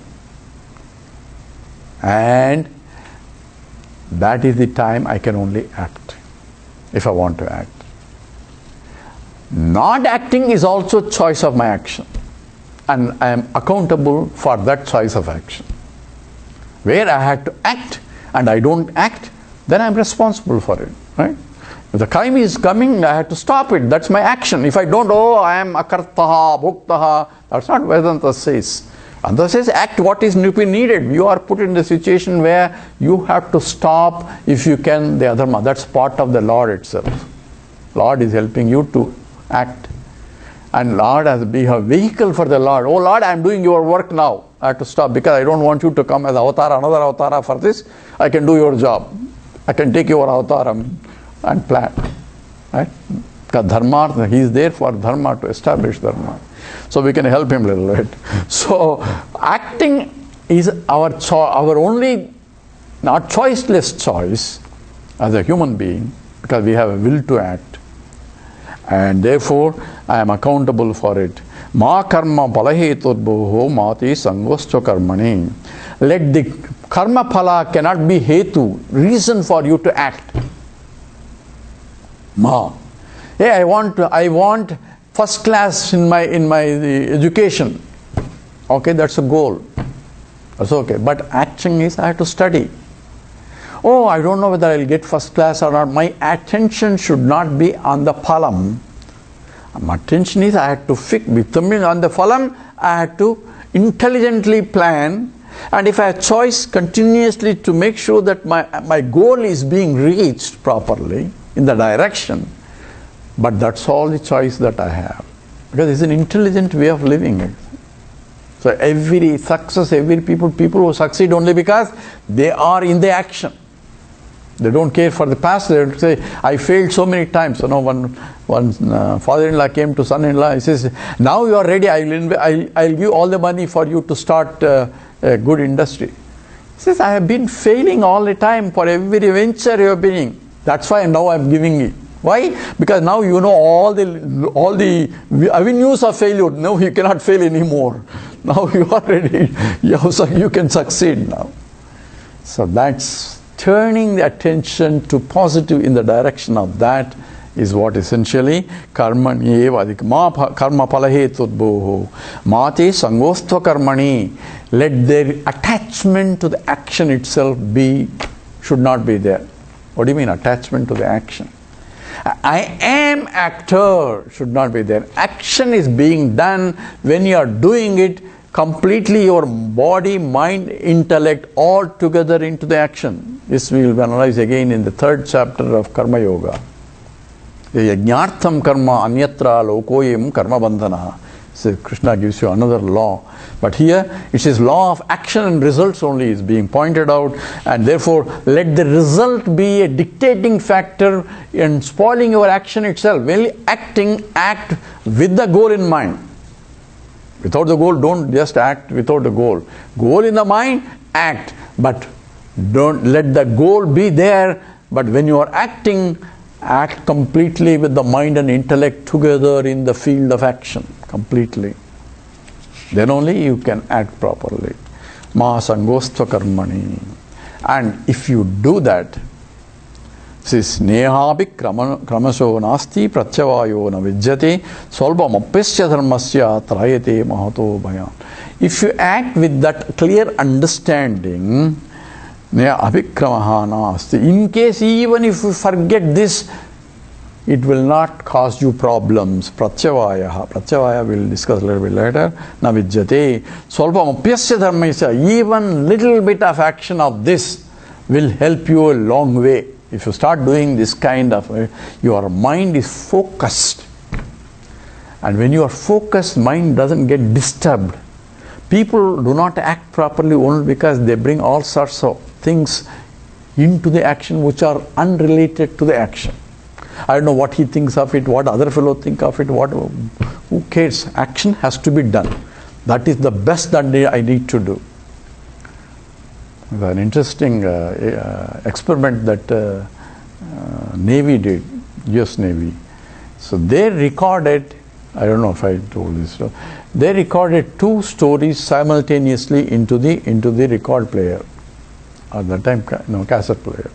S1: And that is the time I can only act, if I want to act. Not acting is also choice of my action. And I am accountable for that choice of action. Where I had to act and I don't act, then I am responsible for it. Right? If the time is coming, I have to stop it. That's my action. If I don't, I am akartaha, bhuktaha. That's not what Vedanta says. Vedanta says, act what is needed. You are put in the situation where you have to stop, if you can, the adharma. That's part of the Lord itself. Lord is helping you to act. And Lord has been a vehicle for the Lord. Oh Lord, I am doing your work now. I have to stop because I don't want you to come as avatar, another avatar for this. I can do your job. I can take your avatar and plan. Right? Because dharma, he is there for dharma, to establish dharma. So we can help him a little bit. So acting is our only, not choiceless choice as a human being, because we have a will to act. And therefore, I am accountable for it. Ma karma palahetudbhoho mati sangoscha karmani. Let the karma phala cannot be hetu, reason for you to act. Ma. Hey, I want first class in my education. Okay, that's a goal. That's okay. But action is I have to study. Oh, I don't know whether I'll get first class or not. My attention should not be on the phalam. My attention is I have to fix, becoming on the phalam, I have to intelligently plan. And if I have choice continuously to make sure that my goal is being reached properly in the direction, but that's all the choice that I have. Because it's an intelligent way of living. So every success, people who succeed only because they are in the action. They don't care for the past. They say, I failed so many times. You know, one father-in-law came to son-in-law. He says, now you are ready. I'll give all the money for you to start a good industry. He says, I have been failing all the time for every venture you have been in. That's why now I'm giving it. Why? Because now you know all the avenues of failure. No, you cannot fail anymore. Now you are ready. You can succeed now. So that's turning the attention to positive in the direction of that is what essentially karmani eva karma palahetudbhoho mate sangostva karmani. Let their attachment to the action itself should not be there. What do you mean attachment to the action? I am actor should not be there. Action is being done when you are doing it completely, your body, mind, intellect all together into the action. This we will analyze again in the 3rd chapter of Karma Yoga. Yajñārtham karma anyatra lokoyam karma bandhana. So Krishna gives you another law. But here it is law of action and results only is being pointed out, and therefore let the result be a dictating factor in spoiling your action itself. While acting, act with the goal in mind. Without the goal, don't just act without the goal. Goal in the mind, act. But don't let the goal be there. But when you are acting, act completely with the mind and intellect together in the field of action. Completely. Then only you can act properly. Ma sangostva karmani. And if you do that, this nehapi kramaso nasti pratyavayo na vidyate solvam apesya dharmasya trayate mahato bhayan. If you act with that clear understanding, nehapi kramaha nasti. In case even if you forget this, it will not cause you problems. Pratyavaya. Pratyavaya we'll discuss a little bit later. Na vidyate solvam apesya dharmasya. Even little bit of action of this will help you a long way. If you start doing this kind of, your mind is focused. And when you are focused, mind doesn't get disturbed. People do not act properly only because they bring all sorts of things into the action which are unrelated to the action. I don't know what he thinks of it, what other fellow think of it, who cares? Action has to be done. That is the best that I need to do. There's an interesting experiment that Navy did, US Navy. So they recorded, I don't know if I told this, they recorded 2 stories simultaneously into the record player. At that time, cassette player.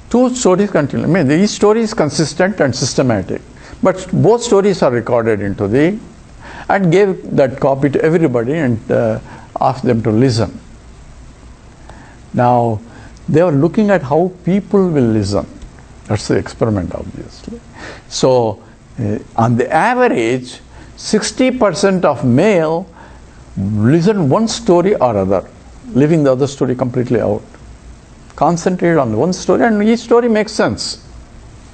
S1: 2 stories continually. I mean, each story is consistent and systematic, but both stories are recorded into and gave that copy to everybody and asked them to listen. Now, they were looking at how people will listen. That's the experiment, obviously. So, on the average, 60% of male listen one story or other, leaving the other story completely out. Concentrate on one story, and each story makes sense.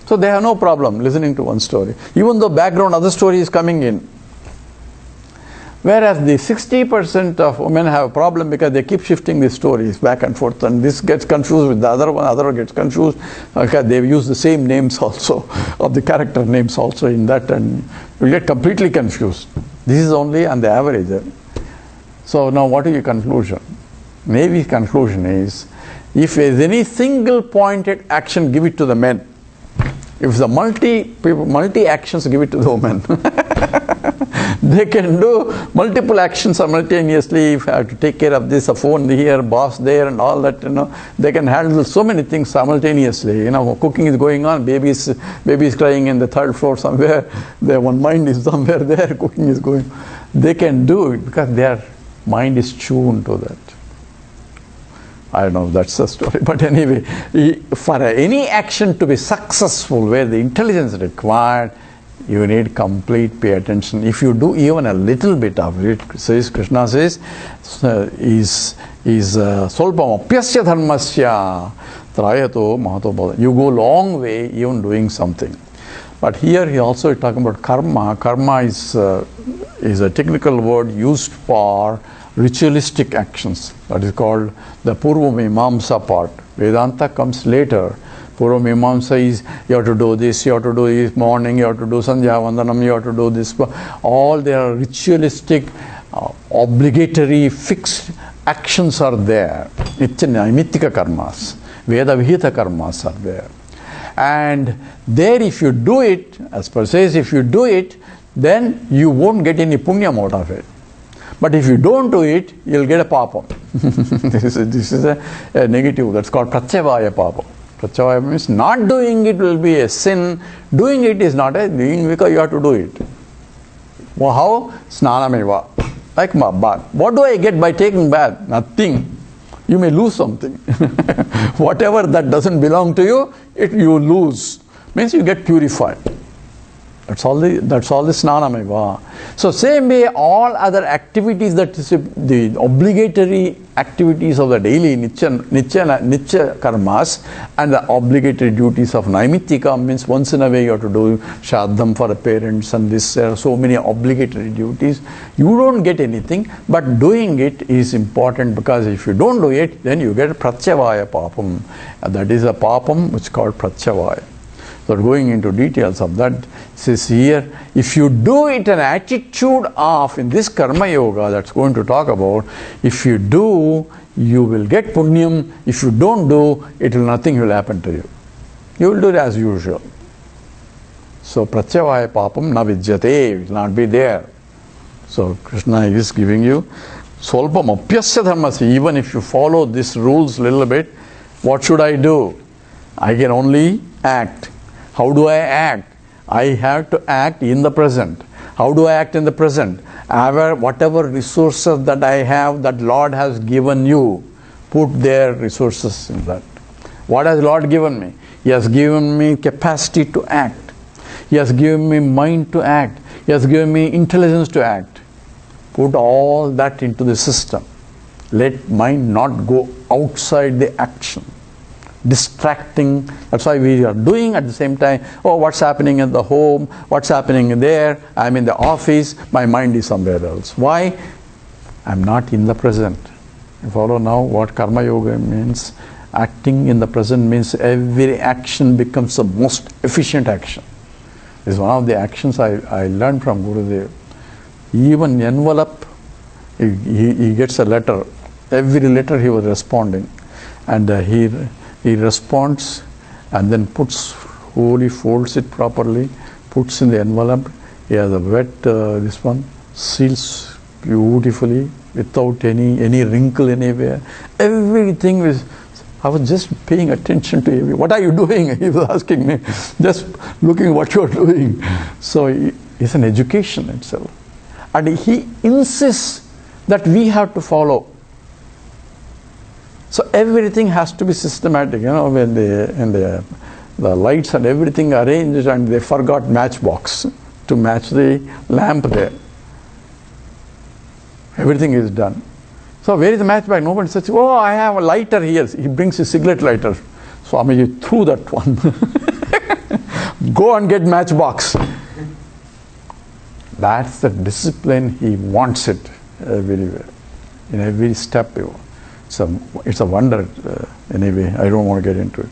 S1: So they have no problem listening to one story, even though background other story is coming in. Whereas the 60% of women have a problem because they keep shifting the stories back and forth, and this gets confused with the other one, other one gets confused because they've used the same names also, of the character names also in that, and you get completely confused. This is only on the average. So now what is your conclusion? Navy's conclusion is, if there is any single pointed action, give it to the men. If the multi actions, give it to the women. They can do multiple actions simultaneously. If I have to take care of this, a phone here, boss there, and all that, they can handle so many things simultaneously. Cooking is going on, baby is crying in the 3rd floor somewhere. Their one mind is somewhere there, cooking is going. They can do it because their mind is tuned to that. I don't know if that's the story, but anyway, for any action to be successful where the intelligence is required, you need complete pay attention. If you do even a little bit of it, Krishna says, is solpam apyasya dharmasya trayato mahato bhava. You go long way even doing something. But here he also is talking about karma. Karma is a technical word used for ritualistic actions. That is called the Purva Mimamsa part. Vedanta comes later. Purva Mimamsa is, you have to do this, you have to do this morning, you have to do Sandhya Vandanam, you have to do this. All their ritualistic, obligatory, fixed actions are there. Nitya karmas. Veda Vihita karmas are there. And there if you do it, as per says, if you do it, then you won't get any punyam out of it. But if you don't do it, you'll get a papam. This is a negative. That's called pratyavaya papam. Pratyavaya means not doing it will be a sin. Doing it is not a doing because you have to do it. Well, how? Snanameva. Like bath. What do I get by taking bath? Nothing. You may lose something. Whatever that doesn't belong to you, you lose. Means you get purified. That's all the snanameva. So same way, all other activities, that is the obligatory activities of the daily nitya karmas and the obligatory duties of naimittika, means once in a way you have to do shraddham for the parents and this, there are so many obligatory duties. You don't get anything, but doing it is important, because if you don't do it, then you get pratyavaya papam. That is a papam which is called pratyavaya. So going into details of that, says here, if you do it an attitude of, in this karma yoga that's going to talk about, if you do, you will get punyam. If you don't do, nothing will happen to you. You will do it as usual. So pratyavaya papam na vidyate, will not be there. So Krishna is giving you solpam apyasya dharmasya. Even if you follow these rules a little bit, what should I do? I can only act. How do I act? I have to act in the present. How do I act in the present? Whatever resources that I have, that Lord has given you, put their resources in that. What has Lord given me? He has given me capacity to act. He has given me mind to act. He has given me intelligence to act. Put all that into the system. Let mind not go outside the action. Distracting. That's why we are doing at the same time. Oh, what's happening in the home? What's happening there? I'm in the office. My mind is somewhere else. Why? I'm not in the present. You follow now what karma yoga means? Acting in the present means every action becomes the most efficient action. This is one of the actions I learned from Gurudev. Even envelope, he gets a letter. Every letter he was responding. And he responds and then folds it properly, puts in the envelope. He has a wet, this one, seals beautifully without any wrinkle anywhere. Everything was, I was just paying attention to everything. What are you doing? He was asking me, just looking what you are doing. So it's an education itself. And he insists that we have to follow. So everything has to be systematic. When the lights and everything arranged and they forgot matchbox to match the lamp there. Everything is done. So where is the matchbox? Nobody says, oh, I have a lighter here. He brings a cigarette lighter. Swamiji threw that one. Go and get matchbox. That's the discipline he wants it everywhere. In every step. It's a wonder. Anyway, I don't want to get into it.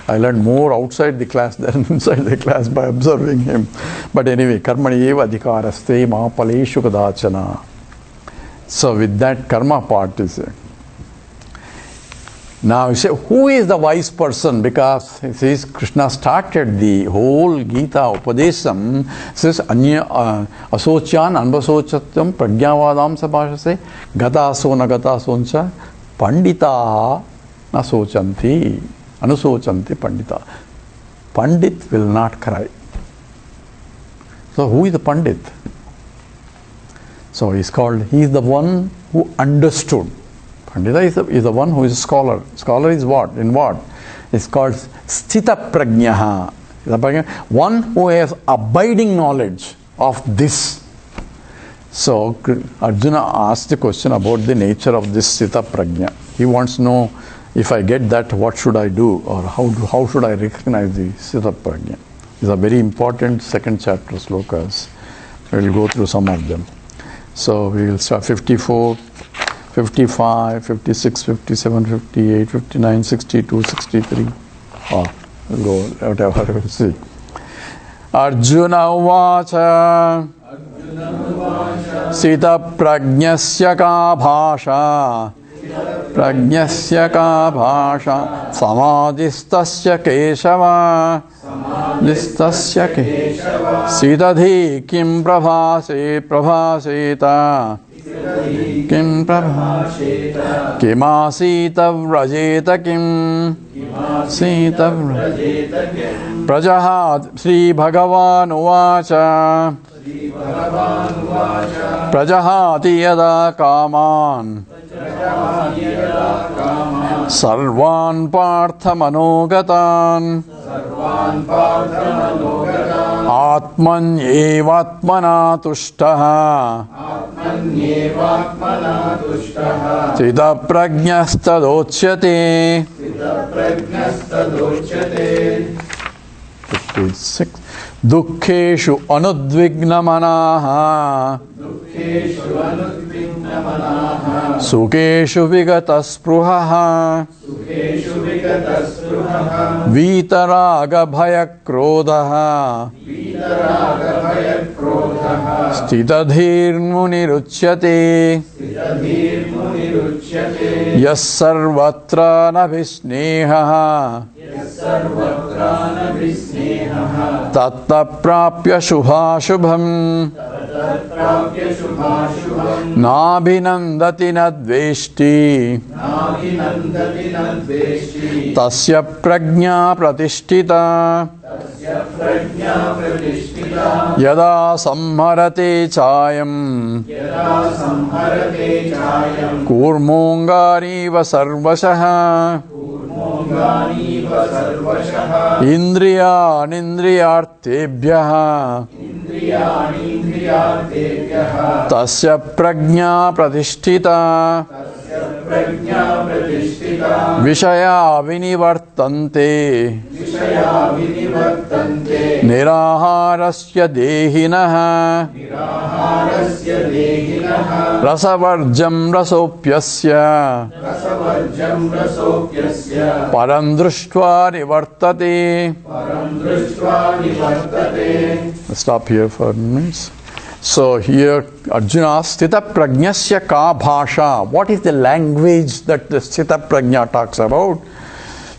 S1: I learned more outside the class than inside the class by observing him. But anyway, karmani eva adhikaraste ma paleshu kadachana. So with that karma part is now you say, who is the wise person? Because it says Krishna started the whole Gita Upadesam. It says Anya Asocyan Anvasochatyam Pragyavadam Sabhashase Gataso Nagasoncha Pandita Nasochanti Anusochanti Pandita. Pandit will not cry. So who is the Pandit? So he is the one who understood. Pandita is the one who is a scholar. Scholar is what? In what? It's called Sthita Prajnaha. One who has abiding knowledge of this. So Arjuna asked the question about the nature of this Sthita Prajna. He wants to know, if I get that, what should I do? Or how should I recognize the Sthita Prajna? These are very important second chapter slokas. We will go through some of them. So we will start 54, 55, 56, 57, 58, 59, 62, 63. We'll go whatever we'll see. Arjuna Uvacha Sita Prajnasya ka bhasha Prajnasya ka bhasha Samadhistasya keshava Listasya keshava Sitadhi kim prabhaseta Kim prabhaseta Kimasita vrajeta kim Sita vrajeta kim Prajahat Sri Bhagavan Uvacha Prajahati yada kaman Sarvan partha manogatan Atman evatmana tushtaha Sita prajnastadochyate 56 Dukkeshu anudvignamanaha Sukeshu vigataspruhaha Vitaraga bhayakrodhaha Stitadhirmuniruchyate Yas sarvatra nabhisnehaha Tatta prapya shubhashubham Nabhinandati nadveshti Tasya prajna pratishtita Yada samharate chayam Kurmongariva sarvashaha Indriyanindriyartebhyaha Tasya prajna pratishtita Vishaya vinivartante Niraharasya dehinaha Rasavarjam rasopyasya Parandruštva nivartate. Stop here for a minute. So here Arjuna asks, Sthita prajnasya ka bhasha. What is the language that the Sthita prajna talks about?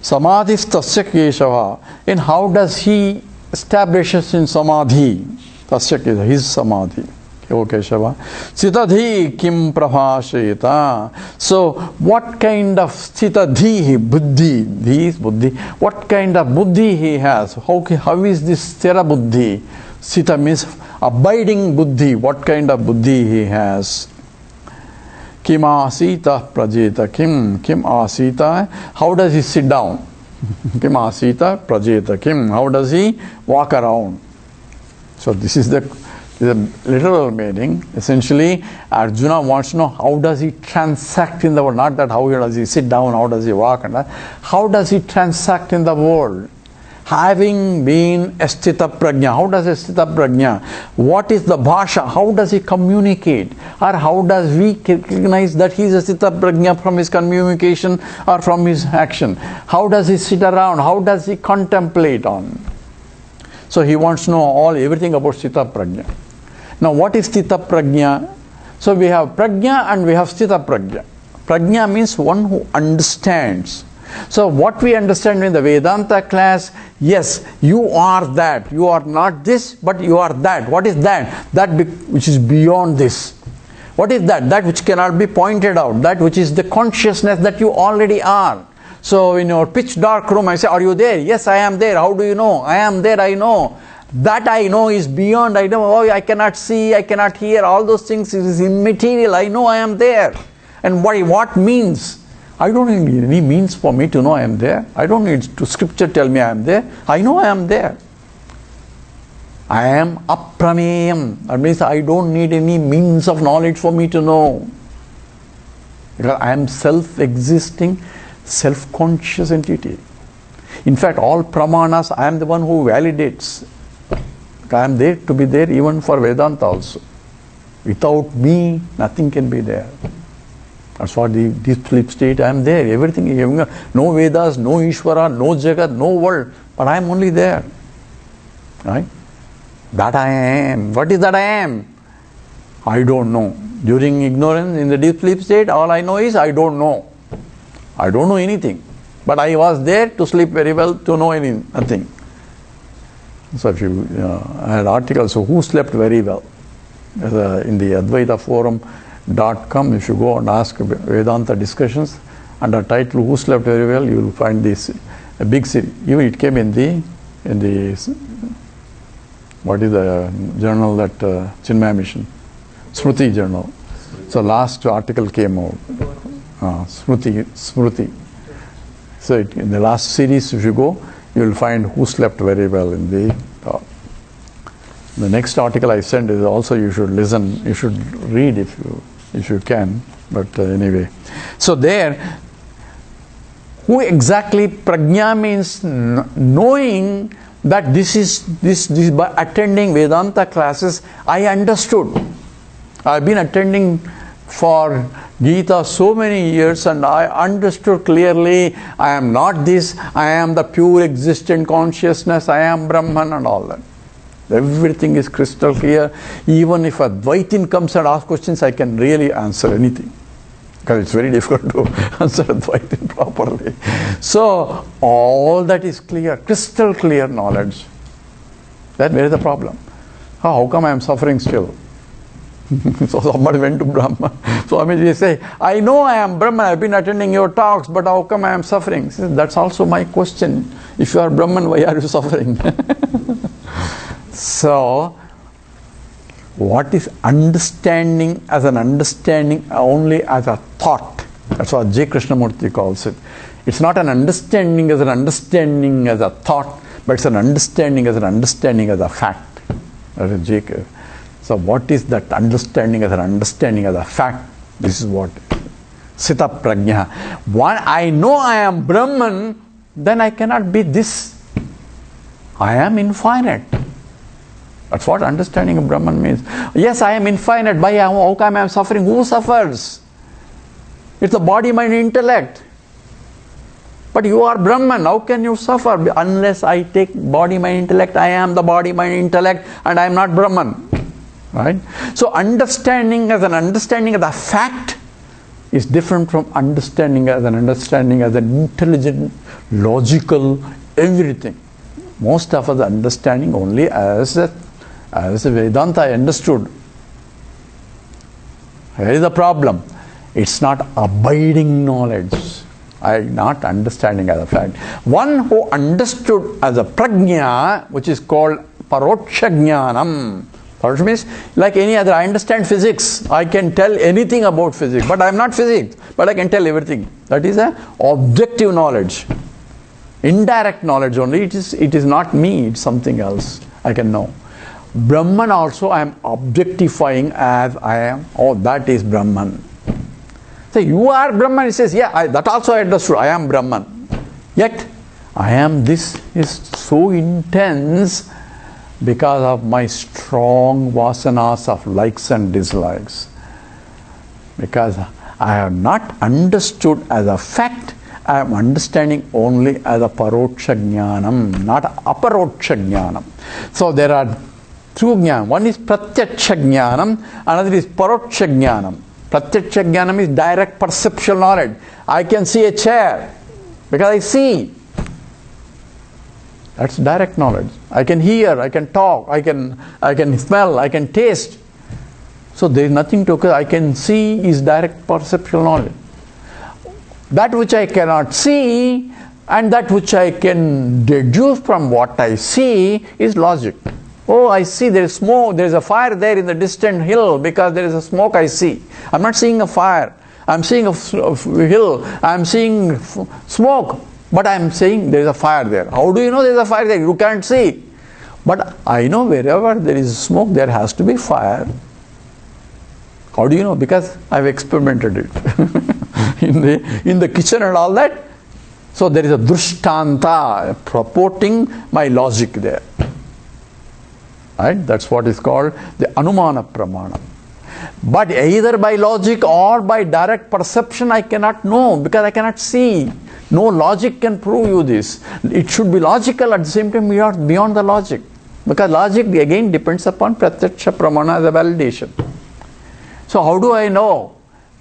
S1: Samadhi tasya keshava. And how does he establishes in samadhi? Tasya keshava, his samadhi. O Keshava. Sthitadhi kim prabhasheta. So what kind of sthitadhi, buddhi, he is buddhi. What kind of buddhi he has? How is this sthira buddhi? Sthita means abiding buddhi. What kind of buddhi he has? Kim asita prajeta. Kim asita. How does he sit down? Kim asita prajeta. How does he walk around? So this is the literal meaning. Essentially, Arjuna wants to know how does he transact in the world. Not that how does he sit down, how does he walk, and that. How does he transact in the world? Having been a sthita prajna, how does a sthita prajna? What is the bhasha? How does he communicate? Or how does we recognize that he is a sthita prajna from his communication or from his action? How does he sit around? How does he contemplate on? So he wants to know everything about sthita prajna. Now what is sthita prajna? So we have prajna and we have sthita prajna. Prajna means one who understands. So what we understand in the Vedanta class, yes, you are that. You are not this, but you are that. What is that? That which is beyond this. What is that? That which cannot be pointed out. That which is the consciousness that you already are. So in your pitch dark room, I say, are you there? Yes, I am there. How do you know? I am there, I know. That I know is beyond. I know, I cannot see, I cannot hear. All those things is immaterial. I know I am there. And what means? I don't need any means for me to know I am there. I don't need to scripture tell me I am there. I know I am there. I am aprameyam. That means I don't need any means of knowledge for me to know. Because I am self-existing, self-conscious entity. In fact, all pramanas, I am the one who validates. I am there to be there even for Vedanta also. Without me, nothing can be there. That's what the deep sleep state, I am there. Everything, no Vedas, no Ishvara, no Jagat, no world. But I am only there. Right? That I am. What is that I am? I don't know. During ignorance, in the deep sleep state, all I know is I don't know. I don't know anything. But I was there to sleep very well, to know nothing. So if you, I had articles, so who slept very well? In the Advaita forum.com, if you go and ask Vedanta discussions, under title Who Slept Very Well, you will find this a big series. Even it came in the what is the journal that Chinmaya Mission? Smriti journal. So last article came out. Smriti. So in the last series, if you go, you will find Who Slept Very Well in the top. The next article I sent is also you should listen, you should read if you can. But anyway, so there, who exactly prajna means knowing that this by attending Vedanta classes, I understood. I've been attending for Gita so many years and I understood clearly I am not this, I am the pure existent consciousness, I am Brahman and all that. Everything is crystal clear. Even if a Advaitin comes and asks questions, I can really answer anything. Because it's very difficult to answer Advaitin properly. So all that is clear, crystal clear knowledge. That where is the problem? How come I am suffering still? So somebody went to Brahma. So I mean, they say, I know I am Brahman, I have been attending your talks, but how come I am suffering? Says, that's also my question. If you are Brahman, why are you suffering? So, what is understanding as an understanding only as a thought? That's what J. Krishnamurti calls it. It's not an understanding as a thought, but it's an understanding as a fact. That is J. So what is that understanding as a fact? This is what. Sita Prajna. When I know I am Brahman, then I cannot be this. I am infinite. That's what understanding of Brahman means. Yes, I am infinite. By how come I am suffering? Who suffers? It's the body, mind, intellect. But you are Brahman. How can you suffer? Unless I take body, mind, intellect, I am the body, mind, intellect, and I am not Brahman. Right? So understanding as an understanding of the fact is different from understanding as an intelligent, logical, everything. Most of us understanding only as a Vedanta understood. Here is the problem. It's not abiding knowledge. Not understanding as a fact. One who understood as a prajna, which is called paroksha jnanam. Paroksha means like any other. I understand physics. I can tell anything about physics, but I am not physics. But I can tell everything. That is a objective knowledge. Indirect knowledge only. It is not me. It's something else. I can know. Brahman also I am objectifying as I am. Oh, that is Brahman. So you are Brahman. He says, yeah, that also I understood. I am Brahman. Yet, I am this is so intense because of my strong vasanas of likes and dislikes. Because I have not understood as a fact, I am understanding only as a paroksha jnanam, not aparoksha jnanam. So there are two jnanam. One is pratyaksha jnanam, another is paroksha jnanam. Pratyaksha jnanam is direct perceptual knowledge. I can see a chair because I see. That's direct knowledge. I can hear, I can talk, I can smell, I can taste. So there is nothing to occur. I can see is direct perceptual knowledge. That which I cannot see and that which I can deduce from what I see is logic. Oh, I see there is smoke, there is a fire there in the distant hill because there is a smoke I see. I'm not seeing a fire. I'm seeing a hill. I'm seeing smoke. But I'm saying there is a fire there. How do you know there is a fire there? You can't see. But I know wherever there is smoke, there has to be fire. How do you know? Because I've experimented it in the kitchen and all that. So there is a drishtanta purporting my logic there. Right? That's what is called the anumana pramana. But either by logic or by direct perception I cannot know because I cannot see. No logic can prove you this. It should be logical, at the same time we are beyond the logic. Because logic again depends upon pratyaksha pramana as a validation. So how do I know?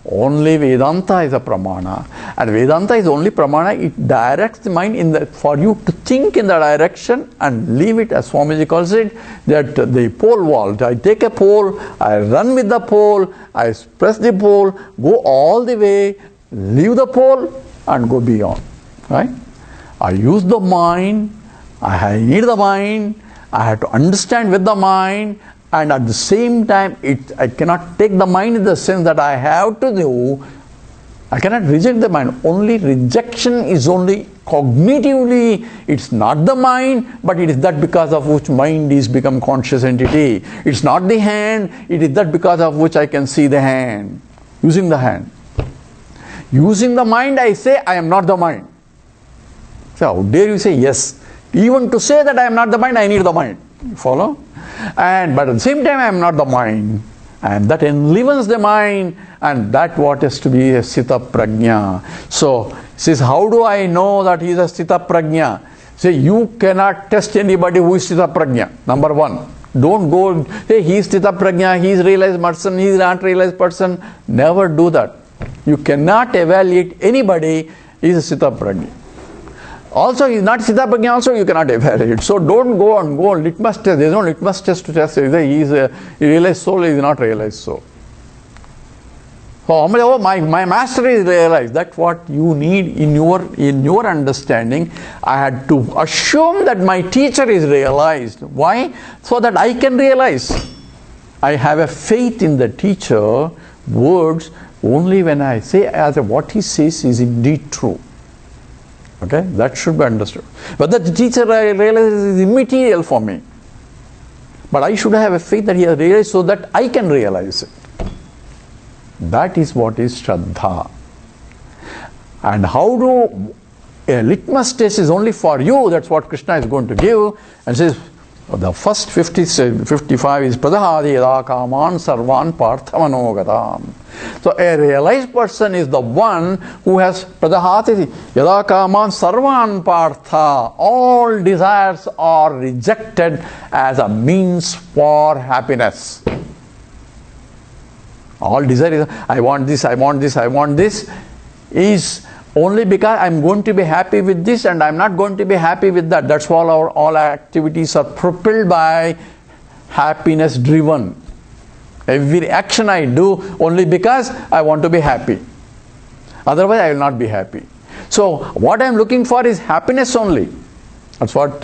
S1: Only Vedanta is a pramana. And Vedanta is only pramana. It directs the mind for you to think in the direction and leave it, as Swamiji calls it, that the pole vault. I take a pole, I run with the pole, I press the pole, go all the way, leave the pole and go beyond. Right? I use the mind, I need the mind, I have to understand with the mind, and at the same time I cannot take the mind in the sense that I have to do. I cannot reject the mind. Only rejection is only cognitively. It's not the mind, but it is that because of which mind is become conscious entity. It's not the hand, it is that because of which I can see the hand. Using the hand. Using the mind I say I am not the mind. So how dare you say yes? Even to say that I am not the mind, I need the mind. You follow? But at the same time I am not the mind. And that enlivens the mind, and that what is to be a Sita Prajna. So, says, how do I know that he is a Sita Prajna? Say, you cannot test anybody who is Sita Prajna. Number one. Don't go, hey, he is Sita Prajna, he is realized person, he is not realized person. Never do that. You cannot evaluate anybody he is a Sita Prajna. Also, he is not Sita Prajna, also you cannot evaluate. So don't go and go litmus test. There is no litmus test to test. He is a realized soul, he is not realized soul. So, my master is realized. That's what you need in your understanding. I had to assume that my teacher is realized. Why? So that I can realize. I have a faith in the teacher words only when I say as what he says is indeed true. Okay, that should be understood. Whether the teacher realizes is immaterial for me. But I should have a faith that he has realized so that I can realize it. That is what is Shraddha. And how do a litmus test is only for you, that's what Krishna is going to give, and says the first 55 is pradahadi yada kaman sarvan parthamanogatam. So a realized person is the one who has pradahati yada kaman sarvan partha. All desires are rejected as a means for happiness. All desire is, I want this, I want this, I want this, is only because I'm going to be happy with this and I'm not going to be happy with that. That's why all our activities are propelled by happiness driven. Every action I do only because I want to be happy. Otherwise I will not be happy. So what I'm looking for is happiness only. That's what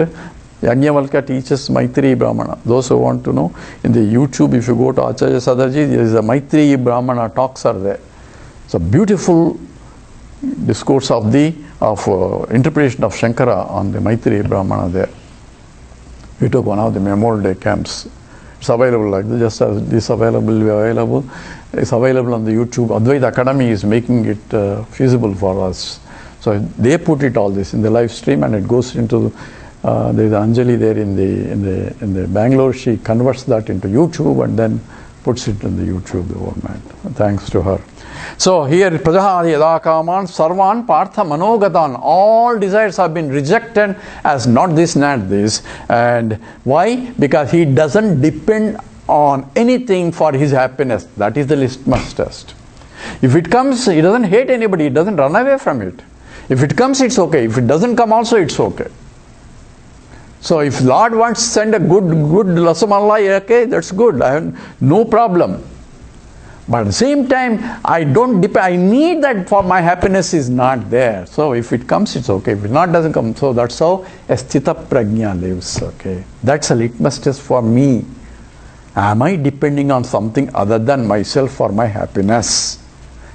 S1: Yajnavalkya teaches Maitreyi Brahmana. Those who want to know, in the YouTube, if you go to Acharya Sadaji, there is a Maitreyi Brahmana talks are there. It's a beautiful discourse of the interpretation of Shankara on the Maitreyi Brahmana there. We took one of the Memorial Day camps. It's available like this, just as this available. It's available on the YouTube. Advaita Academy is making it feasible for us. So they put it all this in the live stream, and it goes into. There is Anjali there in the Bangalore. She converts that into YouTube and then puts it in the YouTube. The old man. Thanks to her. So here, Prajahadi Yadakaman Sarvan Partha Manogatan. All desires have been rejected as not this, not this. And why? Because he doesn't depend on anything for his happiness. That is the litmus test. If it comes, he doesn't hate anybody. He doesn't run away from it. If it comes, it's okay. If it doesn't come also, it's okay. So if Lord wants to send a good Rasamalai, okay, that's good. I have no problem. But at the same time, I don't depend. I need that for my happiness is not there. So if it comes, it's okay. If it not doesn't come, so that's how a sthita prajna lives. Okay, that's a litmus test for me. Am I depending on something other than myself for my happiness?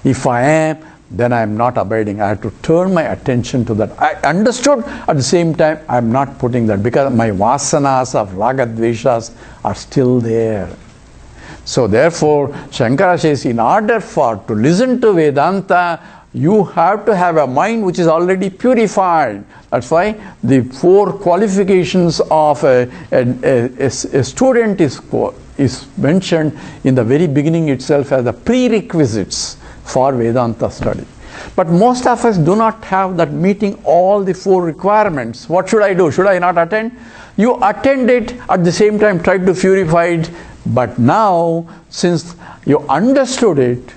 S1: If I am, then I am not abiding. I have to turn my attention to that. I understood. At the same time, I am not putting that because my vasanas of ragadveshas are still there. So therefore, Shankara says, in order to listen to Vedanta, you have to have a mind which is already purified. That's why the 4 qualifications of a student is mentioned in the very beginning itself as the prerequisites for Vedanta study. But most of us do not have that meeting all the 4 requirements. What should I do? Should I not attend? You attend it, at the same time try to purify it. But now, since you understood it,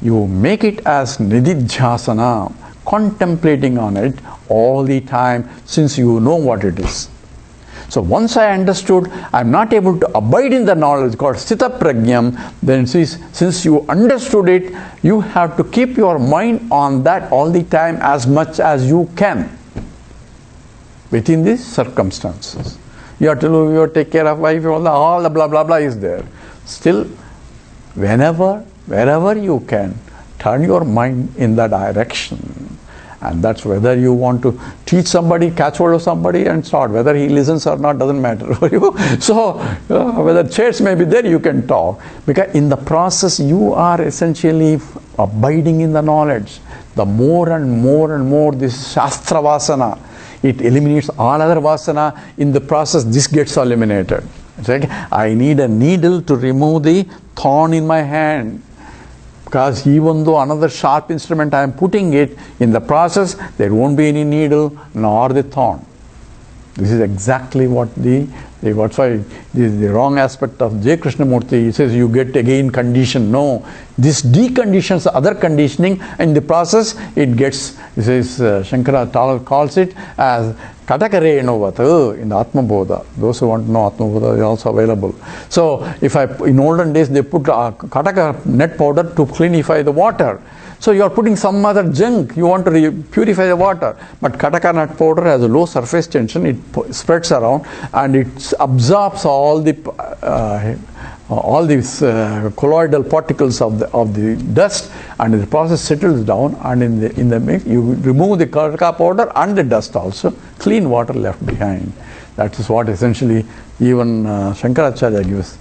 S1: you make it as nididhyasana, contemplating on it all the time, since you know what it is. So once I understood, I am not able to abide in the knowledge called sthita prajnam, then since you understood it, you have to keep your mind on that all the time as much as you can within these circumstances. You have to take care of wife, all the blah blah blah is there. Still, wherever you can, turn your mind in that direction. And that's whether you want to teach somebody, catch hold of somebody and start. Whether he listens or not doesn't matter for you. So, whether chairs may be there, you can talk. Because in the process, you are essentially abiding in the knowledge. The more and more this Shastra Vasana, it eliminates all other Vasana. In the process, this gets eliminated. It's like, I need a needle to remove the thorn in my hand. Because even though another sharp instrument I am putting it, in the process there won't be any needle nor the thorn. This is exactly what that's why the wrong aspect of J. Krishnamurti. He says you get again condition. No, this deconditions the other conditioning, and in the process it gets, he says, Shankara calls it as Katakarenovata in the Atma Bodha. Those who want to know Atma Bodha is also available. So if in olden days they put Kataka net powder to cleanify the water. So you are putting some other junk, you want to purify the water. But Kataka nut powder has a low surface tension, it spreads around and it absorbs all these colloidal particles of the dust, and the process settles down, and in the mix you remove the Kataka powder and the dust also, clean water left behind. That is what essentially even Shankaracharya gives.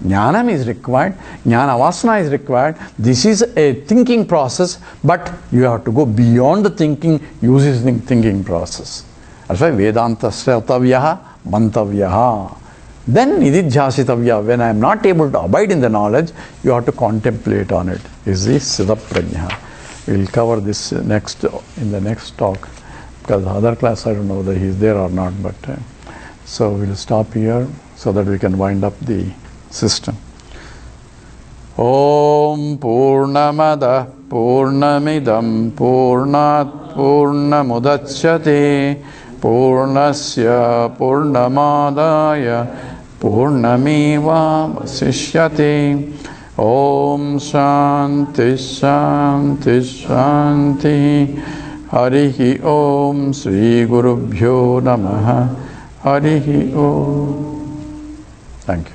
S1: Jnanam is required, jnana vasana is required. This is a thinking process, but you have to go beyond the thinking, use the thinking process. That's why Vedanta sratavyaha, mantavyaha. Then nididhyasitavya, when I am not able to abide in the knowledge, you have to contemplate on it. Is this Siddha Prajna? We will cover this next in the next talk, because the other class I don't know whether he is there or not, but so we will stop here so that we can wind up the system. Om Purnamada Purnamidam Purnat Purnamudachyate Purnasya Purnamadaya Purnameva Vasishyate. Om Shanti Shanti Shanti. Harihi Om Sri Gurubhyo Namaha. Harihi Om. Thank you.